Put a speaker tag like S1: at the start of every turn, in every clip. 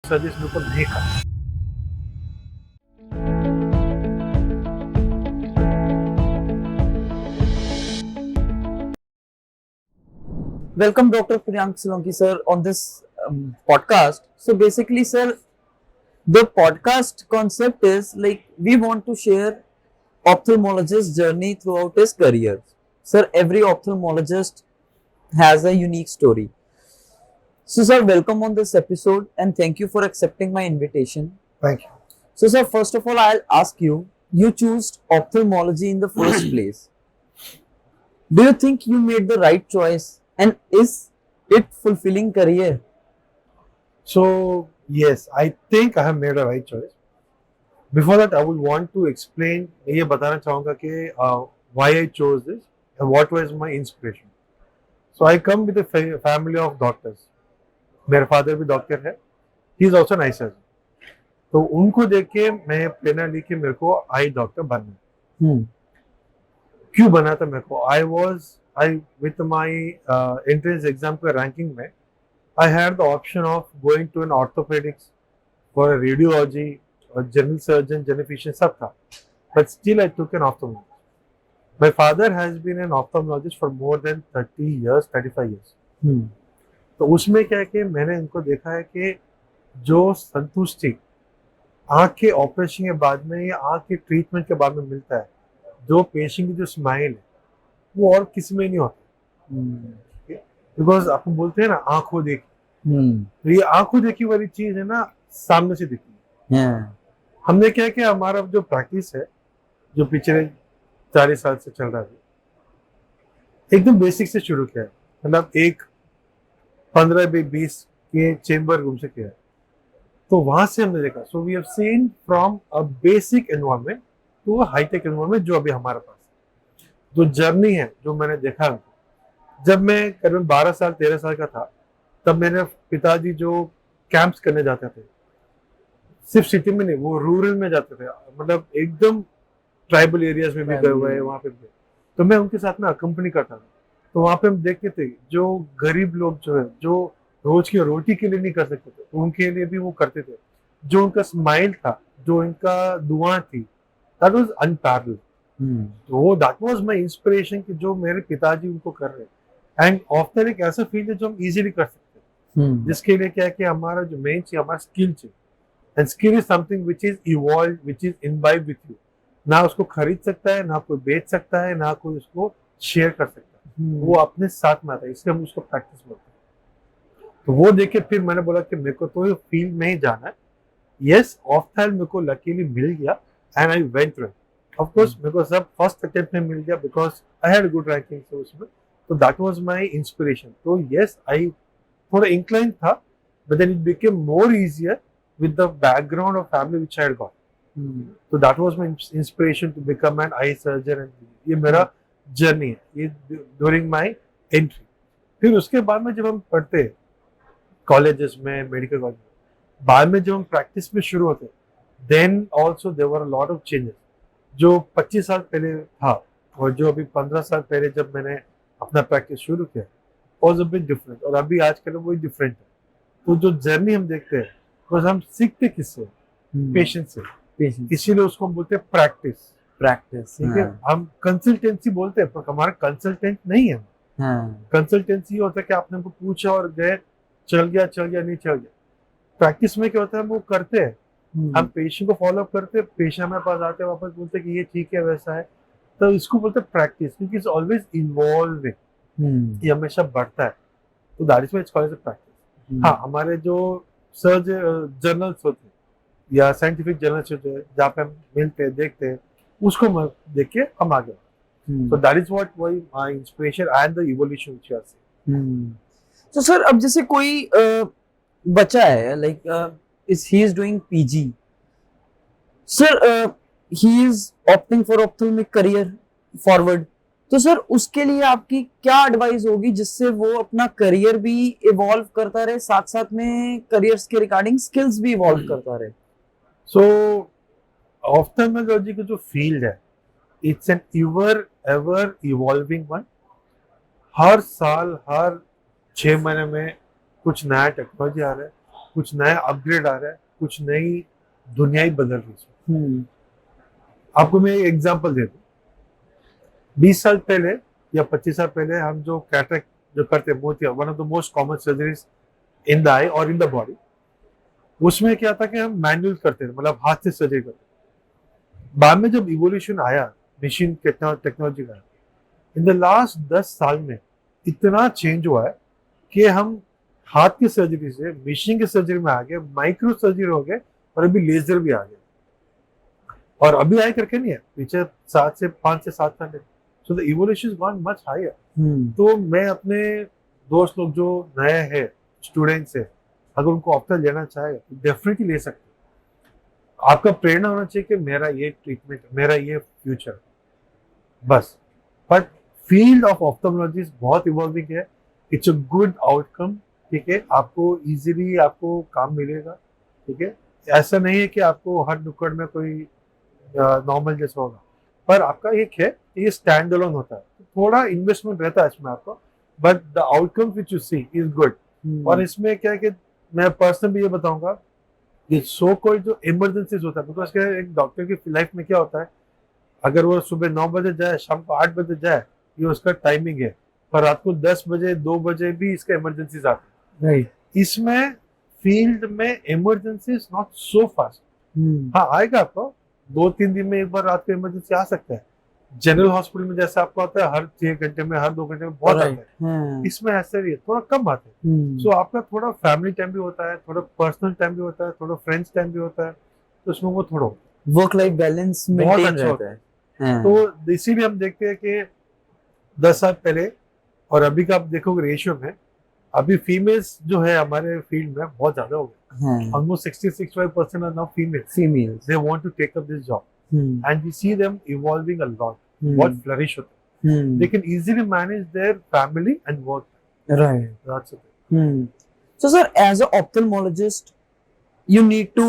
S1: Service मेरे को नहीं करना।
S2: Welcome, Dr. Priyank Salonki, sir, on this podcast. So, basically, sir, the podcast concept is like we want to share ophthalmologist's journey throughout his career. Sir, every ophthalmologist has a unique story. So, sir, welcome on this episode and thank you for accepting my invitation.
S1: Thank you.
S2: So, sir, first of all, I'll ask you, you chose ophthalmology in the first place. Do you think you made the right choice and is it fulfilling career?
S1: So yes, I think I have made a right choice. Before that, I would want to explain. मैं ये बताना चाहूँगा कि why I chose this and what was my inspiration. So I come with a family of doctors. मेरे father भी doctor है. He is also an eye surgeon. तो उनको देख के मैं प्रेरणा ली कि मेरे को आई डॉक्टर बनना है. क्यों बना था मेरे को? I with my entrance exam का ranking में I had the option of going to an orthopedics for a radiology or general surgeon, general physician सब था. But still I took an ophthalmologist. My father has been an ophthalmologist for more than 30 years, 35 years. तो उसमें क्या है कि मैंने इनको देखा है कि जो संतुष्टि आँख के ऑपरेशन के बाद में या आँख के ट्रीटमेंट के बाद में मिलता है, जो पेशेंट की जो स्माइल है वो और किसी में नहीं होता. बिकॉज आप बोलते हैं ना आंखों देखी, तो ये आंखों देखी वाली चीज है ना सामने से दिखती है. हमने क्या किया, हमारा जो प्रैक्टिस है जो पिछले 40 साल से चल रहा है, एकदम बेसिक से शुरू किया है. मतलब एक 15-20 के चेंबर रूम से किया है. तो वहां से हमने देखा. So we have seen from a basic environment to a high tech environment जो अभी हमारे पास है. जो जर्नी है जो मैंने देखा, जब मैं करीबन 12 साल 13 साल का था, तब मेरे पिताजी जो कैंप्स करने जाते थे, सिर्फ सिटी में नहीं, वो रूरल में जाते थे, मतलब एकदम ट्राइबल एरियाज में भी गए हुए हैं वहाँ पे भी. तो मैं उनके साथ में अकम्पनी करता था. तो वहाँ पे हम देखते थे जो गरीब लोग जो है, जो रोज की रोटी के लिए नहीं कर सकते थे, उनके लिए भी वो करते थे. जो उनका स्माइल था, जो उनका दुआ थी, दैट वाज अनपैरेलल्ड. तो दैट वाज माय इंस्पिरेशन कि जो मेरे पिताजी उनको कर रहे हैं. एंड ऑफ्टर एक ऐसा फील्ड है जो हम इजीली कर सकते हैं, जिसके लिए क्या है कि हमारा जो मेन चाहिए, हमारा स्किल चाहिए. And skill is something which is evolve, which is imbibe with you. ना उसको खरीद सकता है, ना कोई बेच सकता है, ना कोई उसको शेयर कर सकता है. वो अपने साथ में आता है, इसलिए हम उसको प्रैक्टिस बोलते हैं. तो वो देख के फिर मैंने बोला कि मेरे को तो फील्ड में ही जाना है. यस, ऑफ्थैल मेरे को लकीली मिल गया and I went through. Of course मेरे को सब फर्स्ट अटेम्प्ट में मिल गया because I had good ranking से उसमें. तो दैट वाज माय इंस्पिरेशन. तो यस, आई थोड़ा इंक्लाइन था, but then it became more easier with the background of family which I had got. तो that was my inspiration to become an eye surgeon. And ये मेरा journey है, ये during my entry. फिर उसके बाद में जब हम पढ़ते हैं कॉलेजेस में, मेडिकल कॉलेज में, बाद में जब हम प्रैक्टिस में शुरू होते, then also there were a lot of changes. जो 25 साल पहले था और जो अभी 15 साल पहले जब मैंने अपना प्रैक्टिस शुरू किया, वाज अ बिट डिफरेंट. और अभी आजकल वही डिफरेंट है. तो जो जर्नी हम देखते हैं, तो हम सीखते किससे? पेशेंट से. इसीलिए उसको हम बोलते हैं प्रैक्टिस. ठीक है. हम कंसल्टेंसी बोलते हैं, पर हमारा कंसल्टेंट नहीं है. कंसल्टेंसी होता है कि आपने हमको पूछा और गए, चल गया नहीं चल गया. प्रैक्टिस में क्या होता है, हम वो करते हैं, हम पेशेंट को फॉलो अप करते हैं, पेशेंट हमारे पास आते हैं, वापस बोलते हैं कि ये ठीक है, वैसा है. तो इसको बोलते हैं प्रैक्टिस, क्योंकि इट्स ऑलवेज इन्वॉल्विंग. ये हमेशा बढ़ता है. तो that is why it's called as a practice. हाँ, हमारे जो सर्च जर्नल्स होते हैं या साइंटिफिक जर्नल्स होते हैं जहाँ पे हम मिलते हैं, देखते हैं, उसको देख के हम आगे. So that is what was my inspiration and the evolution which you are saying.
S2: तो सर, अब जैसे कोई बच्चा है, like he is doing PG. Sir, he is opting for ophthalmic career forward. तो सर, उसके लिए आपकी क्या एडवाइस होगी जिससे वो अपना करियर भी इवॉल्व करता रहे, साथ साथ में करियर्स के रिगार्डिंग स्किल्स भी इवॉल्व करता रहे?
S1: So ऑप्थेल्मोलॉजी का जो फील्ड है, it's an ever evolving one. हर साल, हर 6 महीने में कुछ नया टेक्नोलॉजी आ रहा है, कुछ नया अपग्रेड आ रहा है, कुछ नई दुनिया ही बदल रही है।
S2: हम्म,
S1: आपको मैं एक एग्जांपल दे दूं, 20 साल पहले या 25 साल पहले हम जो कैटरेक्ट जो करते मोतिया, one of the most common surgeries in the eye और इन द बॉडी, उसमें क्या था कि हम मैनुअल करते थे, मतलब हाथ से सर्जरी करते थे। बाद में जब इवोल्यूशन आया, मशीन टेक्नोलॉजी का, इन द लास्ट 10 साल में इतना चेंज हुआ है कि हम हाथ की सर्जरी से मशीन की सर्जरी में आ गए, माइक्रो सर्जरी हो गए, और अभी लेजर भी आ गए। और अभी आए करके नहीं है, पीछे 5 से 7 साल। So the evolution is gone much higher. तो मैं अपने दोस्त लोग जो नए हैं, स्टूडेंट्स है, अगर उनको ऑप्टल लेना चाहे तो डेफिनेटली ले सकते हैं। आपका प्रेरणा होना चाहिए कि मेरा ये ट्रीटमेंट, मेरा ये फ्यूचर, बस। बट फील्ड ऑफ ऑप्थेल्मोलॉजी बहुत इवॉल्विंग है। इट्स अ गुड आउटकम, ठीक है। आपको इजीली आपको काम मिलेगा, ठीक है। ऐसा नहीं है कि आपको हर नुक्कड़ में कोई नॉर्मल जैसा होगा, पर आपका एक है, ये स्टैंड अलोन होता है, तो थोड़ा इन्वेस्टमेंट रहता है इसमें आपको, but the outcome which you see is good. और इसमें क्या है कि मैं पर्सनली ये बताऊंगा, ये सो कोई जो इमरजेंसीज होता है, बिकॉज क्या है, एक डॉक्टर की लाइफ में क्या होता है, अगर वो सुबह 9 बजे जाए, शाम को 8 बजे जाए, ये उसका टाइमिंग है, पर रात को 10 बजे 2 बजे भी इसका इमरजेंसीज आते हैं। इसमें फील्ड में emergency is not so fast. हाँ आएगा, आपको 2-3 दिन में एक बार रात को इमरजेंसी आ सकता है। जनरल हॉस्पिटल में जैसे आपको आता है हर 6 घंटे में, हर 2 घंटे में बहुत आता है, इसमें ऐसा ही है, थोड़ा कम आते हैं। सो आपका थोड़ा फैमिली टाइम भी होता है, थोड़ा पर्सनल टाइम भी होता है, थोड़ा फ्रेंड्स टाइम भी होता है, तो उसमें वो थोड़ा
S2: वर्क लाइफ बैलेंस मेंटेन
S1: अच्छा
S2: रहता है।
S1: तो इसीलिए हम देखते हैं कि 10 साल पहले और अभी का आप देखोगे रेशियो में, अभी फीमेल्स जो है हमारे फील्ड में बहुत ज्यादा हो गए। Almost 60-65% are now females. They want to take up this job, and we see them evolving a lot. बहुत flourish होते हैं, they can easily manage their family and work.
S2: Right.
S1: That's it.
S2: So sir, as an ophthalmologist, you need to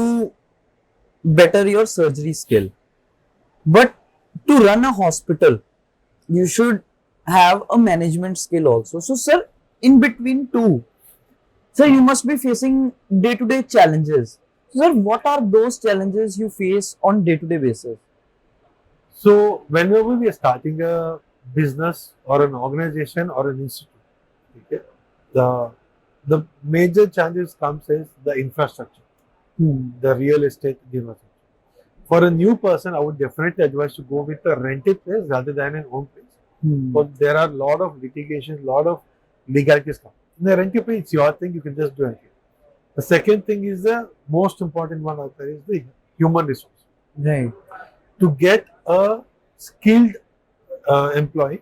S2: better your surgery skill, but to run a hospital, you should have a management skill also. So sir, in between two, sir, you must be facing day-to-day challenges. Sir, what are those challenges you face on day-to-day basis?
S1: So whenever we are starting a business or an organization or an institute, okay, the major challenges comes is the infrastructure, the real estate infrastructure. For a new person, I would definitely advise to go with a rented place rather than an own place. But there are a lot of litigations, lot of legalities come. In a rented place, it's your thing, you can just do anything. The second thing is the most important one out there is the human resource.
S2: Right.
S1: To get a skilled employee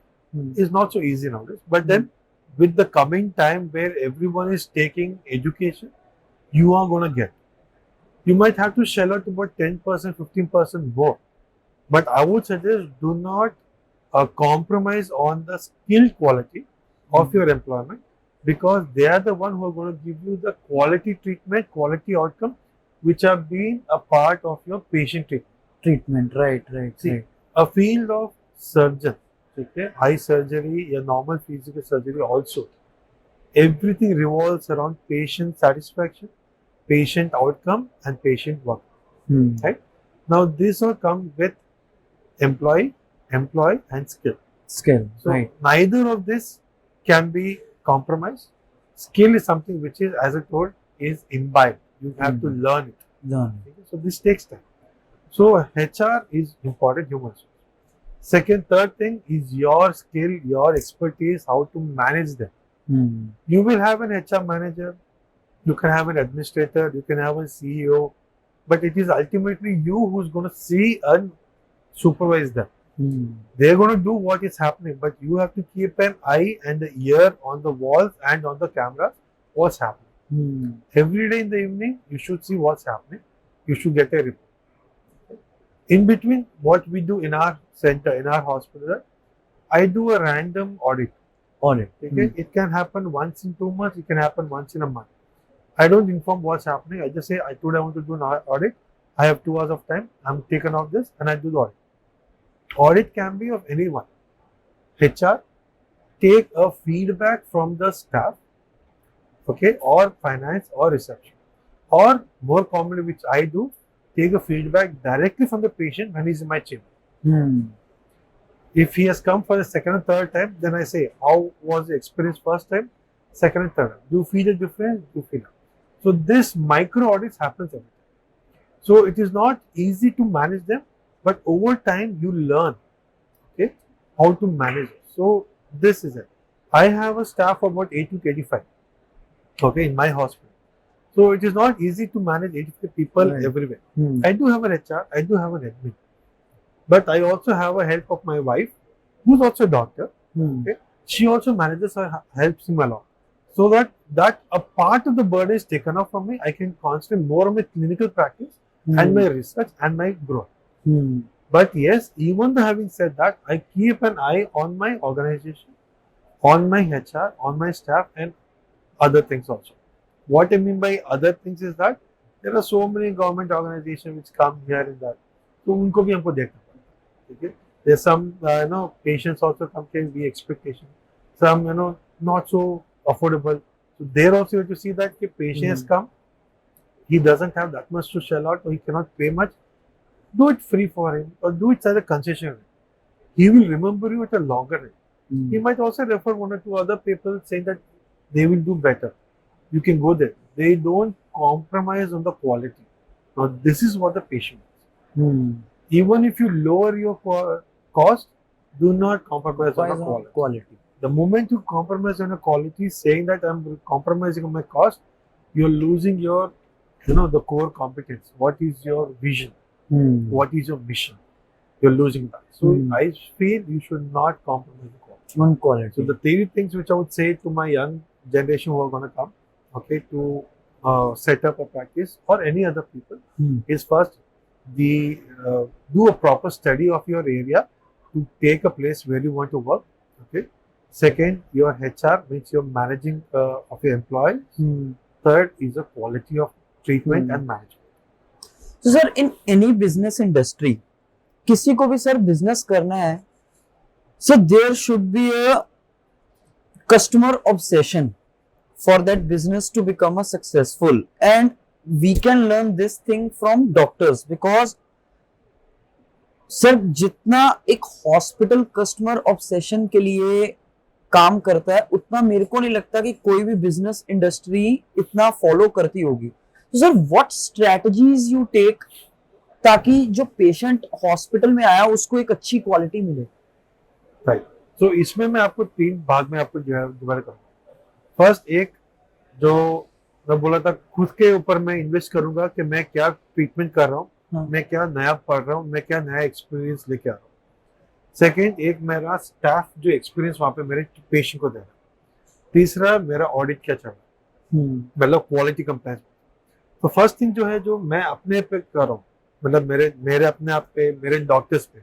S1: is not so easy nowadays. But then with the coming time where everyone is taking education, you are going to get. You might have to shell out about 10%, 15% more. But I would suggest do not compromise on the skill quality of your employment, because they are the one who are going to give you the quality treatment, quality outcome, which have been a part of your patient treatment.
S2: Right.
S1: See, a field of surgeon, okay, eye surgery, a normal physical surgery also, everything revolves around patient satisfaction, patient outcome, and patient work. Right? Now, this all comes with employee, and skill. So
S2: right.
S1: neither of this can be compromised. Skill is something which is, as I told, is imbibed. You have to learn it. Okay? So this takes time. So HR is important, human resource. Second, third thing is your skill, your expertise, how to manage them. You will have an HR manager, you can have an administrator, you can have a CEO, but it is ultimately you who's going to see and supervise them. They're going to do what is happening, but you have to keep an eye and an ear on the walls and on the cameras, what's happening. Every day in the evening, you should see what's happening. You should get a report. In between, what we do in our center, in our hospital, I do a random audit. Okay? It can happen once in 2 months, it can happen once in a month. I don't inform what's happening. I just say, today I want to do an audit. I have 2 hours of time. I'm taken off this and I do the audit. Audit can be of anyone. HR, take a feedback from the staff, okay, or finance or reception. or more commonly which I do, take a feedback directly from the patient when he's in my chamber.
S2: Hmm.
S1: If he has come for the second or third time, then I say, how was the experience first time, second and third time? Do you feel the difference? Do you feel it? So this micro audits happens every time. So it is not easy to manage them, but over time you learn, okay, how to manage it. So this is it. I have a staff of about 80 to 85, okay, in my hospital. So it is not easy to manage 85 people
S2: Right.
S1: everywhere.
S2: Hmm.
S1: I do have an HR, I do have an admin, but I also have a help of my wife, who's also a doctor.
S2: Hmm.
S1: Okay. She also manages or helps him a lot, so that a part of the burden is taken off from me. I can concentrate more on my clinical practice and my research and my growth.
S2: Hmm.
S1: But yes, even though having said that, I keep an eye on my organization, on my HR, on my staff, and other things also. What I mean by other things is that there are so many government organizations which come here and that. तो उनको भी हमको देखना पड़ता है, ठीक है? There's some patients also come can be expectation. Some not so affordable. So there also you have to see that the patient has come, he doesn't have that much to shell out, or he cannot pay much. Do it free for him, or do it as a concession. He will remember you at a longer rate.
S2: Hmm.
S1: He might also refer one or two other people saying that they will do better. You can go there. They don't compromise on the quality. Now this is what the patient is.
S2: Hmm.
S1: Even if you lower your cost, do not compromise on the
S2: Compromise on
S1: quality.
S2: quality.
S1: The moment you compromise on the quality, saying that I'm compromising on my cost, you're losing your, the core competence. What is your vision?
S2: Hmm.
S1: What is your mission? You're losing that. So
S2: Hmm.
S1: I feel you should not compromise the quality.
S2: On quality.
S1: So the three things which I would say to my young generation who are going to come, okay, to set up a practice or any other people,
S2: Hmm.
S1: is first do a proper study of your area to take a place where you want to work. Okay. Second, your HR means you're managing of your employees.
S2: Hmm.
S1: Third is the quality of treatment
S2: Hmm.
S1: and management.
S2: So sir, in any business industry, किसी को भी sir business करना है, so there should be a customer obsession for that business to become a successful, and we can learn this thing from doctors because sir जितना एक hospital customer obsession के लिए काम करता है उतना मेरे को नहीं लगता कि कोई भी बिजनेस इंडस्ट्री इतना फॉलो करती होगी. तो sir what strategies you take ताकि जो पेशेंट हॉस्पिटल में आया उसको एक अच्छी क्वालिटी मिले.
S1: राइट. तो इसमें मैं आपको तीन भाग में आपको जो है दोबारा करूँगा. फर्स्ट, एक जो मैं बोला था खुद के ऊपर मैं इन्वेस्ट करूंगा कि मैं क्या ट्रीटमेंट कर रहा हूँ,
S2: हाँ.
S1: मैं क्या नया पढ़ रहा हूँ, मैं क्या नया एक्सपीरियंस लेके आ रहा हूँ. सेकेंड, एक मेरा स्टाफ जो एक्सपीरियंस वहाँ पे मेरे पेशेंट को दे रहा है. तीसरा, मेरा ऑडिट क्या चल रहा है, मतलब क्वालिटी कंप्लायंस. तो फर्स्ट थिंग जो है जो मैं अपने पे कर रहा हूँ, मतलब मेरे अपने आप पे, मेरे डॉक्टर्स पे,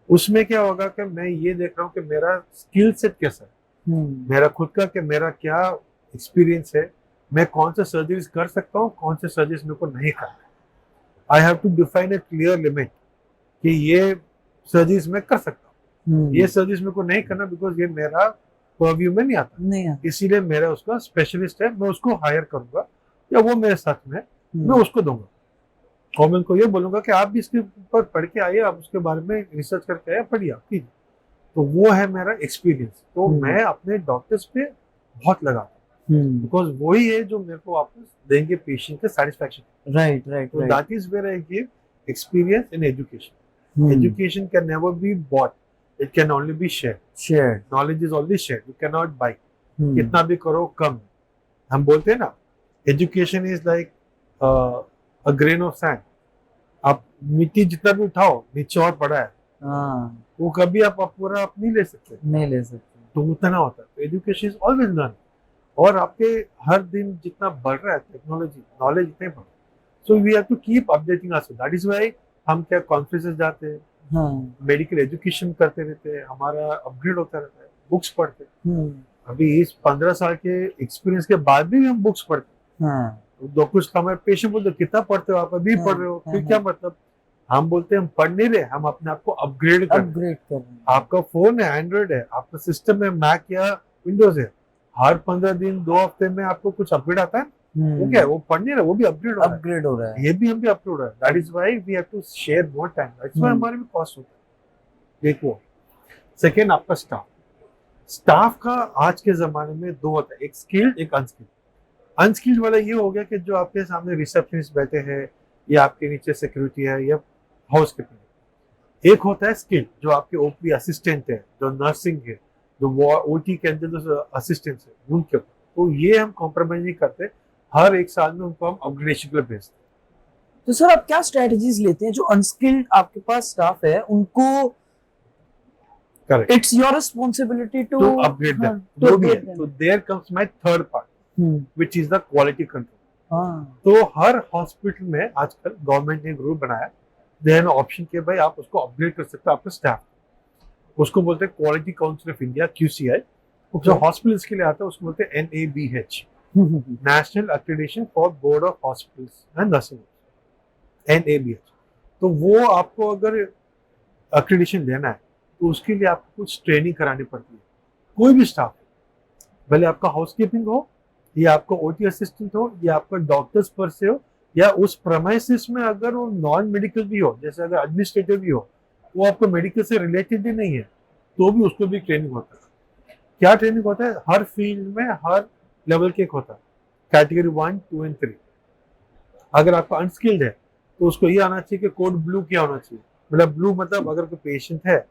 S1: उसमें क्या होगा कि मैं ये देख रहा हूँ कि मेरा स्किल सेट कैसा है, मेरा खुद का कि मेरा क्या एक्सपीरियंस है, मैं कौन सा सर्जरीज कर सकता हूँ, कौन से सर्जरीज मेरे को नहीं करना. I have to define a clear limit कि ये सर्जरीज मैं कर सकता हूँ, ये सर्जरीज मेरे को नहीं करना बिकॉज ये मेरा परव्यू में नहीं आता,
S2: नहीं आता.
S1: इसीलिए मेरा उसका स्पेशलिस्ट है, मैं उसको हायर करूंगा या वो मेरे साथ में मैं उसको दूंगा. और मैं उनको ये बोलूंगा कि आप भी इसके ऊपर पढ़ के आइए, आप उसके बारे में रिसर्च करके आइए, पढ़िए आप. ठीक. तो वो है मेरा एक्सपीरियंस. तो मैं अपने डॉक्टर्स पे बहुत लगाता हूँ बिकॉज वही है जो मेरे को वापस देंगे पेशेंट के satisfaction.
S2: Right right.
S1: So that is where I give experience in education. Education can never be bought. It can only be shared.
S2: Share.
S1: Knowledge is only shared. You cannot buy. कितना भी करो कम. हम बोलते हैं ना, education is like a grain of sand. आप मिट्टी जितना भी उठाओ नीचे और पड़ा है,
S2: हाँ,
S1: वो कभी आप पूरा आप नहीं ले सकते,
S2: नहीं ले सकते.
S1: तो उतना होता है. तो एजुकेशन इज ऑलवेज लर्न. और आपके हर दिन जितना बढ़ रहा है टेक्नोलॉजी, नॉलेज इतने बढ़ रहा है. So we have to keep updating ourself. That is why हम क्या कॉन्फ्रेंसेस जाते हैं,
S2: हाँ.
S1: मेडिकल एजुकेशन करते रहते हैं, हमारा अपग्रेड होता रहता है, बुक्स पढ़ते हैं.
S2: हम्म.
S1: अभी इस 15 साल के एक्सपीरियंस के बाद भी हम बुक्स पढ़ते
S2: हाँ.
S1: हैं. तो कुछ हमारे पेशेंट बोलते हैं कितना पढ़ते हो आप, अभी
S2: हाँ,
S1: पढ़ रहे हो,
S2: हाँ,
S1: फिर क्या मतलब. हम बोलते हैं हम पढ़ नहीं रहे, हम अपने आप को अपग्रेड कर रहे हैं.
S2: अपग्रेड कर रहे हैं.
S1: आपका फोन है, एंड्रॉइड है, आपका सिस्टम है, मैक या विंडोज है, हर 15 दिन 2 हफ्ते में आपको कुछ अपग्रेड आता है. वो क्या है, वो पढ़ नहीं रहा, वो भी अपग्रेड हो रहा है,
S2: अपग्रेड हो रहा है।
S1: ये भी हम भी अपग्रेड हो रहा है। That is why we have to share more time, that's why हमारे भी कॉस्ट होता है। एक वो, सेकेंड आपका स्टाफ। स्टाफ का आज के जमाने में दो होता है, एक स्किल्ड एक अनस्किल्ड। अनस्किल्ड वाला ये हो गया कि जो आपके सामने रिसेप्शनिस्ट बैठे हैं या आपके नीचे सिक्योरिटी है या हाउस कीपिंग। एक होता है स्किल्ड, जो आपके ओपी असिस्टेंट है, जो नर्सिंग है, जो ओटी के अंदर जो असिस्टेंट है उनके ऊपर। तो ये हम कॉम्प्रोमाइज नहीं करते, हर एक साल में उनको हम अपग्रेडेशन के लिए भेजते हैं।
S2: तो सर आप क्या स्ट्रेटजीज लेते हैं जो अनस्किल्ड आपके पास स्टाफ है उनको?
S1: Correct,
S2: it's your responsibility to
S1: upgrade them, जो भी है। तो there comes my third part which is the quality control. तो हर हॉस्पिटल में आजकल गवर्नमेंट ने ग्रुप बनाया, दे हैव ऑप्शन के भाई आप उसको अपग्रेड कर सकते हो आपका स्टाफ। उसको बोलते हैं quality council of India, QCI। जो हॉस्पिटल्स के लिए आता है उसको बोलते हैं NABH, national accreditation for board of hospitals and nursing, NABH। तो वो आपको अगर एक्रेडिटेशन लेना है तो उसके लिए आपको कुछ ट्रेनिंग करानी पड़ती है। कोई भी स्टाफ, भले आपका हाउसकीपिंग हो या आपका OT असिस्टेंट हो या आपका डॉक्टर्स पर से हो या उस प्रेमाइसिस में अगर वो नॉन मेडिकल भी हो, जैसे अगर एडमिनिस्ट्रेटिव भी हो, वो आपको मेडिकल से रिलेटेड भी नहीं है, तो भी उसको भी ट्रेनिंग होता है। क्या ट्रेनिंग होता है? हर फील्ड में हर लेवल के एक होता है, कैटेगरी 1, 2 एंड 3। अगर आपका अनस्किल्ड है तो उसको ये आना चाहिए कि कोड ब्लू क्या होना चाहिए। मतलब ब्लू मतलब अगर कोई पेशेंट है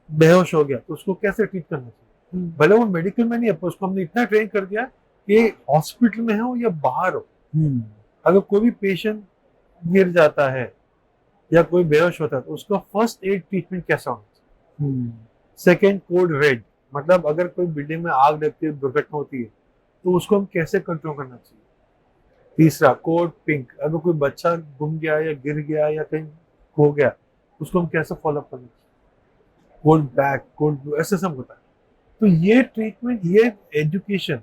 S1: बेहोश हो गया तो उसको कैसे ट्रीट करना चाहिए। भले वो मेडिकल में नहीं है, पर उसको हमने इतना ट्रेन कर दिया कि हॉस्पिटल में हो या बाहर हो, अगर कोई भी पेशेंट गिर जाता है या कोई बेहोश होता है तो उसका फर्स्ट एड ट्रीटमेंट कैसा होना चाहिए। सेकेंड, कोड रेड, मतलब अगर कोई बिल्डिंग में आग लगती है, दुर्घटना होती है, तो उसको हम कैसे कंट्रोल करना चाहिए। तीसरा, कोड पिंक, अगर कोई बच्चा गुम गया या गिर गया या कहीं खो गया, उसको हम कैसे फॉलोअप करना चाहिए। कोड ब्लैक, कोड ब्लू, ऐसे सब होता है। तो ये ट्रीटमेंट, ये एजुकेशन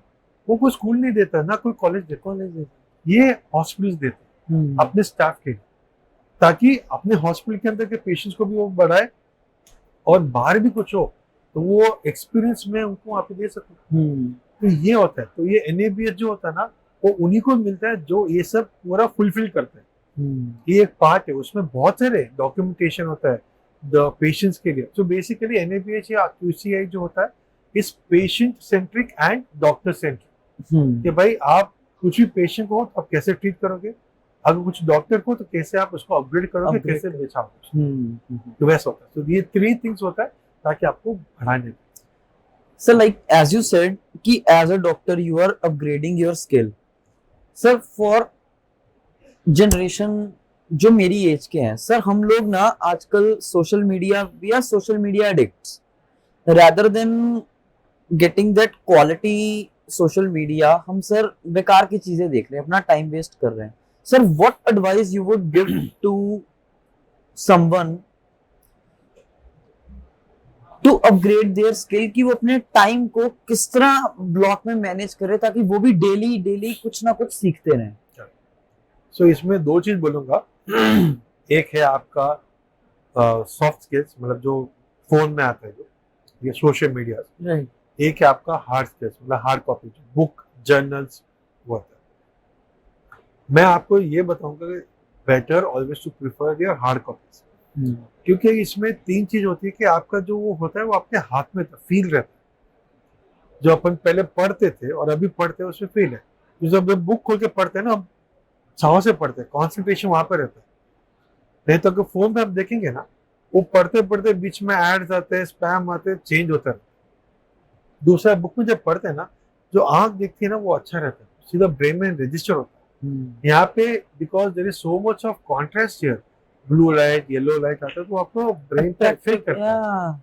S1: वो कोई स्कूल नहीं देता, ना कोई कॉलेज देता, ये हॉस्पिटल्स देते हैं अपने स्टाफ के, ताकि अपने हॉस्पिटल के अंदर के पेशेंट्स को भी वो बढ़ाए और बाहर भी कुछ हो तो वो एक्सपीरियंस में उनको आप दे सको। तो ये होता है। तो ये NABH जो होता है ना, वो उन्हीं को मिलता है जो ये सब पूरा फुलफिल करते हैं। ये एक पार्ट है, उसमें बहुत सारे डॉक्यूमेंटेशन होता है द पेशेंट्स के लिए। तो बेसिकली NABH या QCI जो होता है इस patient centric and doctor centric, कि भाई आप कुछ भी पेशेंट हो तो आप कैसे ट्रीट करोगे, अगर कुछ डॉक्टर को तो कैसे आप उसको अपग्रेड करोगे, कैसे बचाओगे। तो वैसा होता है। तो ये 3 थिंग्स होता है ताकि आपको बढ़ाने।
S2: Sir like as you said कि as a doctor you are upgrading your skill. Sir for generation जो मेरी एज के हैं, सर हम लोग ना आजकल social media, we are social media addicts, rather than getting that quality social media, हम सर बेकार की चीजें देख रहे हैं, अपना टाइम वेस्ट कर रहे हैं। Sir what advice you would give to someone to upgrade their skill, कि वो अपने टाइम को किस तरह ब्लॉक में मैनेज करे ताकि वो भी डेली कुछ ना कुछ सीखते रहें।
S1: सो इसमें 2 चीज बोलूंगा। एक है आपका सॉफ्ट स्किल्स, मतलब जो फोन में आता है, जो ये सोशल मीडिया,
S2: राइट।
S1: एक है आपका हार्ड स्किल्स, मतलब हार्ड कॉपी, बुक जर्नल्स वो होता है। मैं आपको ये बताऊंगा कि better always to prefer your hard copies, क्योंकि इसमें 3 चीज होती है कि आपका जो वो होता है वो आपके हाथ में फील रहता है। जो अपन पहले पढ़ते थे और अभी पढ़ते हैं उसमें फील है। जब हम बुक खोल के पढ़ते हैं ना, हम चाव से पढ़ते हैं, कॉन्सेंट्रेशन वहां पर रहता है। नहीं तो अगर फोन पे आप देखेंगे ना, वो पढ़ते पढ़ते बीच में एड्स आते हैं, स्पैम आते हैं, चेंज होता है। दूसरा, बुक में जब पढ़ते हैं ना, जो आंख देखती है ना वो अच्छा रहता है, सीधा ब्रेन में रजिस्टर होता है। यहाँ पे because there is so much of contrast here, blue light, yellow light आता है, तो आपको ब्रेन पे इफेक्ट करता है।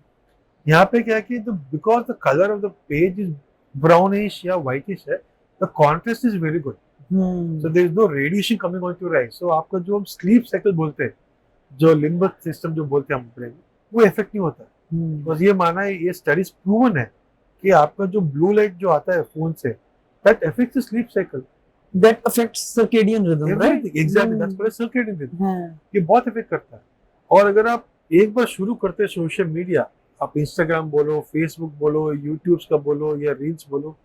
S1: यहाँ पे क्या है कि because the colour of the page is brownish या व्हाइटिश है, the contrast is very good, so there is no radiation coming on to eyes. सो आपका जो हम स्लीप साइकिल बोलते हैं, जो लिम्बिक सिस्टम जो बोलते हैं हम ब्रेन, वो इफेक्ट नहीं होता। बस ये माना है, ये स्टडीज प्रूवन है कि आपका जो ब्लू लाइट जो आता है फोन से, that affects the sleep cycle,
S2: that affects circadian rhythm, right?
S1: Exactly, that's called circadian rhythm. ये बहुत इफेक्ट करता है। और अगर आप एक बार शुरू करते हैं सोशल मीडिया, आप इंस्टाग्राम बोलो, फेसबुक बोलो, यूट्यूब का बोलो या रील्स बोलो,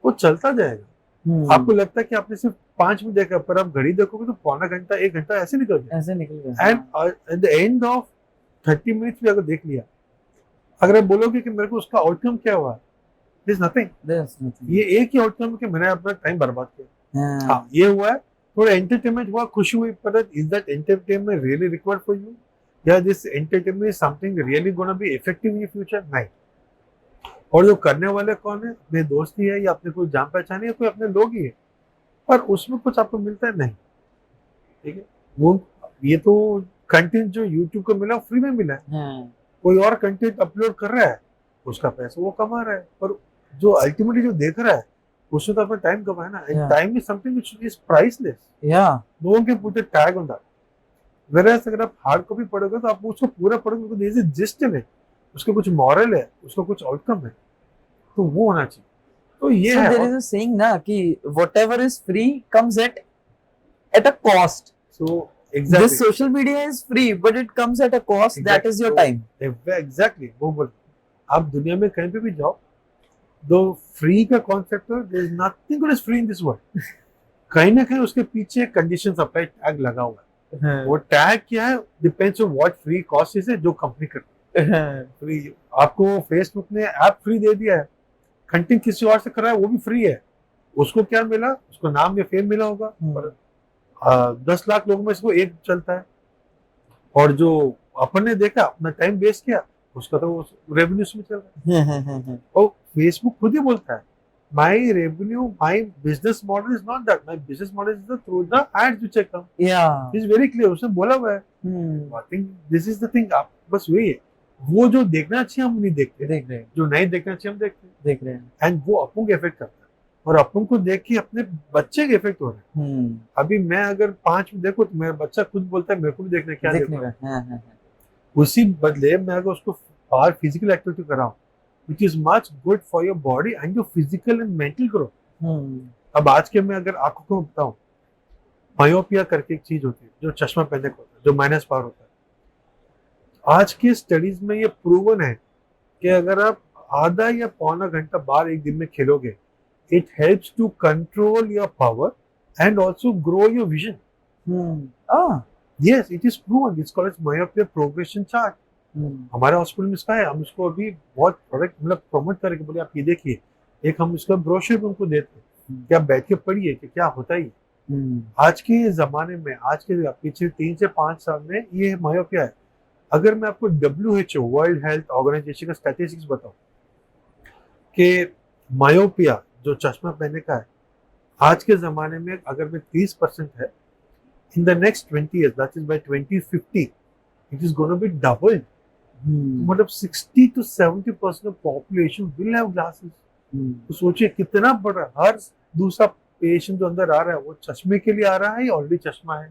S1: वो चलता जाएगा। आपको लगता है कि आपने सिर्फ 5 मिनट देखा, पर आप घड़ी देखोगे तो पौना घंटा 1 घंटा ऐसे निकल गया।
S2: ऐसे निकल गया।
S1: And at the end of 30 minutes भी अगर देख लिया, अगर आप बोलोगे कि मेरे को उसका आउटकम क्या हुआ, दिस नथिंग।
S2: There's nothing.
S1: ये एक ही आउटकम है कि मैंने अपना टाइम बर्बाद किया।
S2: हाँ,
S1: हाँ, ये हुआ है, थोड़ा एंटरटेनमेंट हुआ, खुशी हुई, पर is that entertainment really required for you, या this entertainment is something really gonna be effective in future? नहीं। और जो करने वाले कौन है? अपने दोस्त ही है, या अपने कोई जान पहचान है, कोई अपने लोग ही है, पर उसमें कुछ आपको मिलता है नहीं। ठीक है, वो ये तो कंटेंट जो यूट्यूब को मिला फ्री में मिला है,
S2: हाँ,
S1: कोई और कंटेंट अपलोड कर रहा है, उसका पैसा वो कमा रहा है, पर जो अल्टीमेटली जो देख रहा है उसने तो अपना टाइम कमाया ना। And
S2: Yeah.
S1: Time is something which is priceless.
S2: yeah,
S1: no one can put a tag on that. Whereas अगर आप हार्ड कॉपी पढ़ोगे तो आप उसको पूरा पढ़ोगे, there is a gist in it, उसका कुछ मॉरल है, उसका कुछ आउटकम है, तो वो होना चाहिए। तो ये
S2: so
S1: है।
S2: there is a saying ना कि whatever is free comes at a cost.
S1: So
S2: This
S1: exactly
S2: social media is free, but it comes at a cost. That is your time.
S1: Exactly वो बोल, आप दुनिया में कहीं पे भी जाओ, दो फ्री का कॉन्सेप्ट है, there is nothing that is free in this world. कहीं ना कहीं उसके पीछे कंडीशंस अप्लाई टैग लगा हुआ है। वो टैग क्या है? Depends on what free cost is, जो कंपनी करती है। फ्री आपको फेसबुक ने ऐप फ्री दे दिया है, कंटेंट किसी और से कर रहा है, वो भी फ्री है, उसको क्या मिला? उसको नाम या फेम मिला होगा, पर 10 लाख लोगों में इसको एक चलता है, और जो अपन ने देखा अपना टाइम वेस्ट किया, उसका तो रेवेन्यू में चल रहा है। और फेसबुक खुद ही बोलता है, my revenue, my business model is not that, my business model is through the ads which I come.
S2: Yeah.
S1: Is very clear, उसने बोला हुआ है। I think this is the thing. आप बस वही है, वो जो देखना चाहिए हम नहीं देखते,
S2: देख रहे हैं,
S1: जो नहीं देखना चाहिए हम देखते हैं,
S2: देख रहे हैं।
S1: एंड वो अपन को इफेक्ट करता है, और अपन को देख के अपने बच्चे के इफेक्ट हो रहे हैं। अभी मैं अगर 5 में देखो तो मेरा बच्चा खुद बोलता है मेरे को भी देखना है, क्या
S2: देखने
S1: देखना
S2: का।
S1: है।
S2: हाँ।
S1: उसी बदले मैं अगर उसको बाहर फिजिकल एक्टिविटी कराऊं, which is much good for your body and your physical and mental growth. अब आज के मैं अगर आपको को बताऊं, मायोपिया करके एक चीज होती है, जो चश्मा पहनने को होता है, जो माइनस पावर होता है। आज की स्टडीज में ये प्रूवन है कि अगर आप आधा या पौना घंटा बाहर एक दिन में खेलोगे, it helps to control your power and also grow your vision. Yes, it is proven. It's called myopia progression chart. हमारे हॉस्पिटल में इसका है, हम इसको अभी बहुत प्रोडक्ट मतलब प्रमोट करके बोले आप ये देखिए, एक हम इसका ब्रोशर उनको देते हैं कि आप बैठ के पढ़िए कि क्या होता है। आज के जमाने में, आज के पिछले 3 से 5 साल में ये मायोपिया है। अगर मैं आपको WHO वर्ल्ड हेल्थ ऑर्गेनाइजेशन का स्टैटिस्टिक्स बताऊं कि मायोपिया जो चश्मा पहनने का है, आज के जमाने में अगर मैं 30% है, in the next 20 years, that is by 2050, it is gonna B doubled. मतलब 60 to 70% of population will have glasses. तो सोचिए कितना बड़ा, हर दूसरा पेशेंट जो अंदर आ रहा है वो चश्मे के लिए आ रहा है या ऑलरेडी चश्मा है।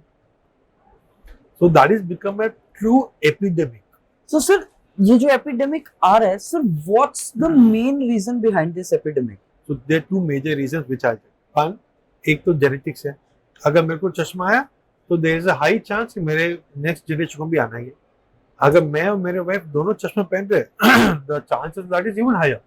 S1: So that is become a true epidemic.
S2: So sir, ये जो एपिडेमिक आ रहा है, sir what's the main reason behind this epidemic?
S1: So there two major reasons which are there. One, एक तो जेनेटिक्स है। अगर मेरे को चश्मा आया तो there is a high chance कि मेरे नेक्स्ट जनरेशन को भी आना है। अगर मैं और मेरे वाइफ दोनों चश्मा पहन रहे, the chances that is even higher.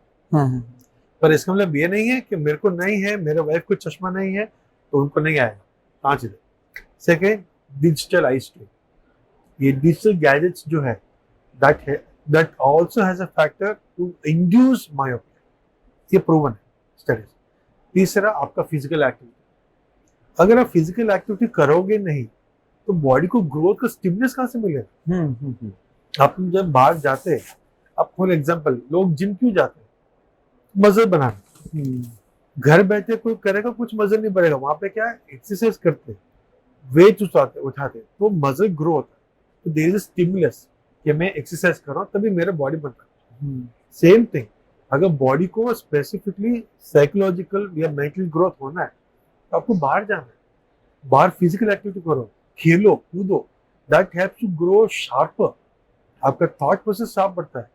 S1: पर इसका मतलब ये नहीं है कि मेरे को नहीं है, मेरे वाइफ को चश्मा नहीं है तो उनको नहीं आएगा। पांच इधर। Second, digital eye strain. ये डिजिटल गैजेट्स जो है that also has a factor to induce myopia. ये प्रूवन है स्टडीज। तीसरा, आपका फिजिकल एक्टिविटी। अगर आप फिजिकल एक्टिविटी करोगे नहीं तो बॉडी को ग्रोथ का स्टिमुलस कहाँ से मिलेगा? आप जब बाहर जाते हैं, आप फॉर एग्जांपल लोग जिम क्यों जाते हैं? मसल बनाने। घर बैठे कोई करेगा कुछ मसल नहीं बढ़ेगा। वहां पे क्या है, एक्सरसाइज करते, वेट उठाते तो मसल ग्रो होता है। तो देयर इज अ स्टिमुलस कि मैं एक्सरसाइज कर रहा हूँ तभी मेरा बॉडी बनता है। सेम थिंग, अगर बॉडी को स्पेसिफिकली साइकोलॉजिकल या मेंटल ग्रोथ होना है तो आपको बाहर जाना है, बाहर फिजिकल एक्टिविटी करो, खेलो कूदो। That helps to grow sharper. आपका थॉट प्रोसेस शार्प बढ़ता है।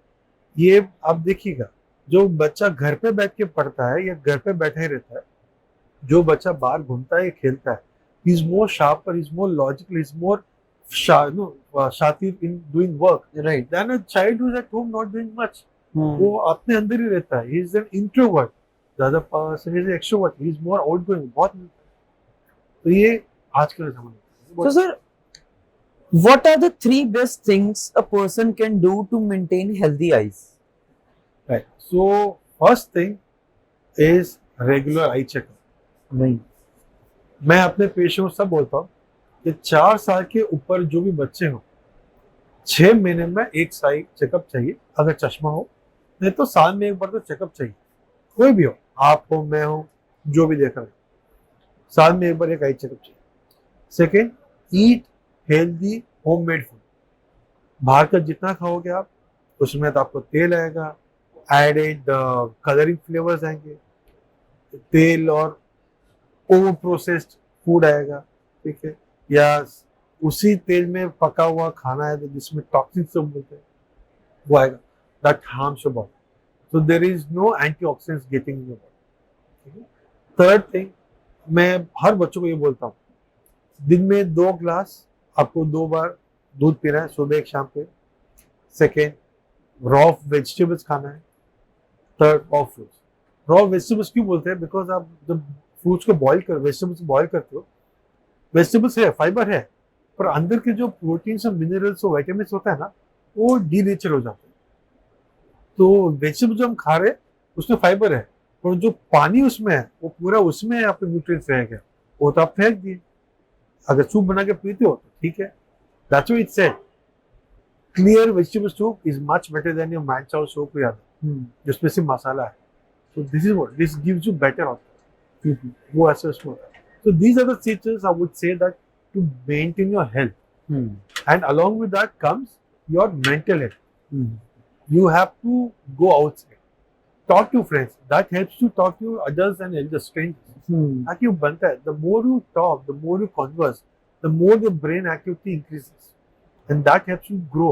S1: ये आप देखिएगा, जो बच्चा घर पे बैठ के पढ़ता है या घर पे बैठा ही रहता है, जो बच्चा बाहर घूमता है या खेलता है, he is more sharper, is more logical, is more शातिर in doing work
S2: right
S1: than a child who is at home not doing much. वो अपने अंदर ही रहता है, he is an introvert. the other person is extrovert, he is more outgoing, बहुत मिलता है। तो ये आज के जमाने
S2: So sir, what are the 3 best things a person can do to maintain healthy eyes?
S1: right. So first thing is regular eye checkup।
S2: नहीं।
S1: मैं अपने पेशेंट को सब बोलता हूँ कि 4 साल के ऊपर जो भी बच्चे हो 6 महीने में एक आई चेकअप चाहिए, अगर चश्मा हो, नहीं तो साल में एक बार तो चेकअप चाहिए। कोई भी हो, आप हो, मैं हो, जो भी देख रहे हो, साल में एक बार एक आई चेकअप चाहिए। Second, eat healthy homemade food. बाहर का जितना खाओगे आप, उसमें तो आपको तेल आएगा, एडेड कलरिंग फ्लेवर्स आएंगे, तेल और ओवर प्रोसेस्ड फूड आएगा, ठीक है, या उसी तेल में पका हुआ खाना है जिसमें टॉक्सिन सब मिलते हैं, वो आएगा, that harms your body. So there is no antioxidants getting in your body. Third thing, मैं हर बच्चों को ये बोलता हूँ, दिन में 2 ग्लास आपको 2 बार दूध पीना है, सुबह एक शाम पे। सेकेंड, रॉ वेजिटेबल्स खाना है। Third, raw fruits. Raw vegetables क्यों बोलते हैं? बिकॉज आप जब फ्रूट्स को बॉईल कर, वेजिटेबल्स को बॉईल करते हो, वेजिटेबल्स है, फाइबर है, पर अंदर के जो प्रोटीन्स और मिनरल्स और विटामिन्स होता है ना, वो डीनेचर हो जाते हैं। तो वेजिटेबल जो हम खा रहे हैं उसमें फाइबर है, और जो पानी उसमें है वो पूरा उसमें आपके न्यूट्रिएंट्स रह गया, वो तो आप फेंक दिए। अगर सूप बना के पीते हो तो ठीक है, that's why it's said clear vegetable soup is much better than your manchow soup या जिसमें सिर्फ मसाला है। So this is what this gives you better outcome. वो ऐसे उसमें होता है। So these are the features I would say that to maintain your health, and along with that comes your mental health. You have to go outside, talk to friends. That helps you talk to others and elder strangers. ताकि वो बनता है। The more you talk, the more you converse, the more your brain activity increases, and that helps you grow.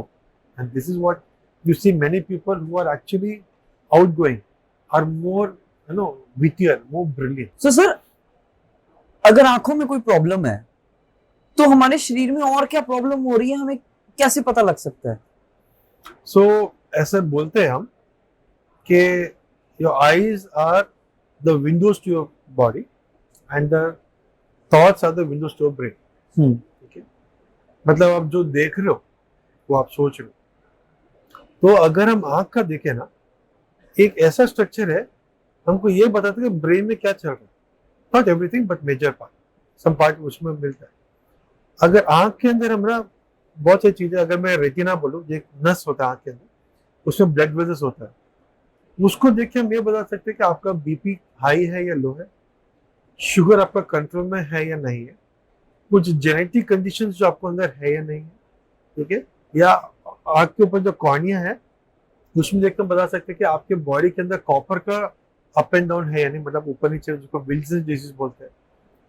S1: And this is what you see many people who are actually outgoing are more, wittier, more brilliant.
S2: So sir, अगर आंखों में कोई problem है तो हमारे शरीर में और क्या प्रॉब्लम हो रही है हमें कैसे पता लग सकता है?
S1: So ऐसे बोलते हैं हम कि your eyes are the windows to your body and the thoughts are the windows to your brain. ठीक है, मतलब आप जो देख रहे हो वो आप सोच रहे हो। तो अगर हम आंख का देखें ना, एक ऐसा स्ट्रक्चर है, हमको ये बताता है कि ब्रेन में क्या चल रहा है। Not everything but major part, some part उसमें मिलता है। अगर आंख के अंदर हम ना बहुत सारी चीजें, अगर मैं रेटिना बोलूँ, एक नस होता है आंख के अंदर, उसमें ब्लड वेसल्स होता है, उसको देख के हम ये बता सकते हैं कि आपका बीपी हाई है या लो है, शुगर आपका कंट्रोल में है या नहीं है, कुछ जेनेटिक कंडीशंस जो आपको अंदर है या नहीं है, ठीक है, या आंख के ऊपर जो कॉर्निया है उसमें देखकर बता सकते हैं कि आपके बॉडी के अंदर कॉपर का अप एंड डाउन है या नहीं, मतलब ऊपर नीचे, जिसको विल्सन डिजीज बोलते हैं,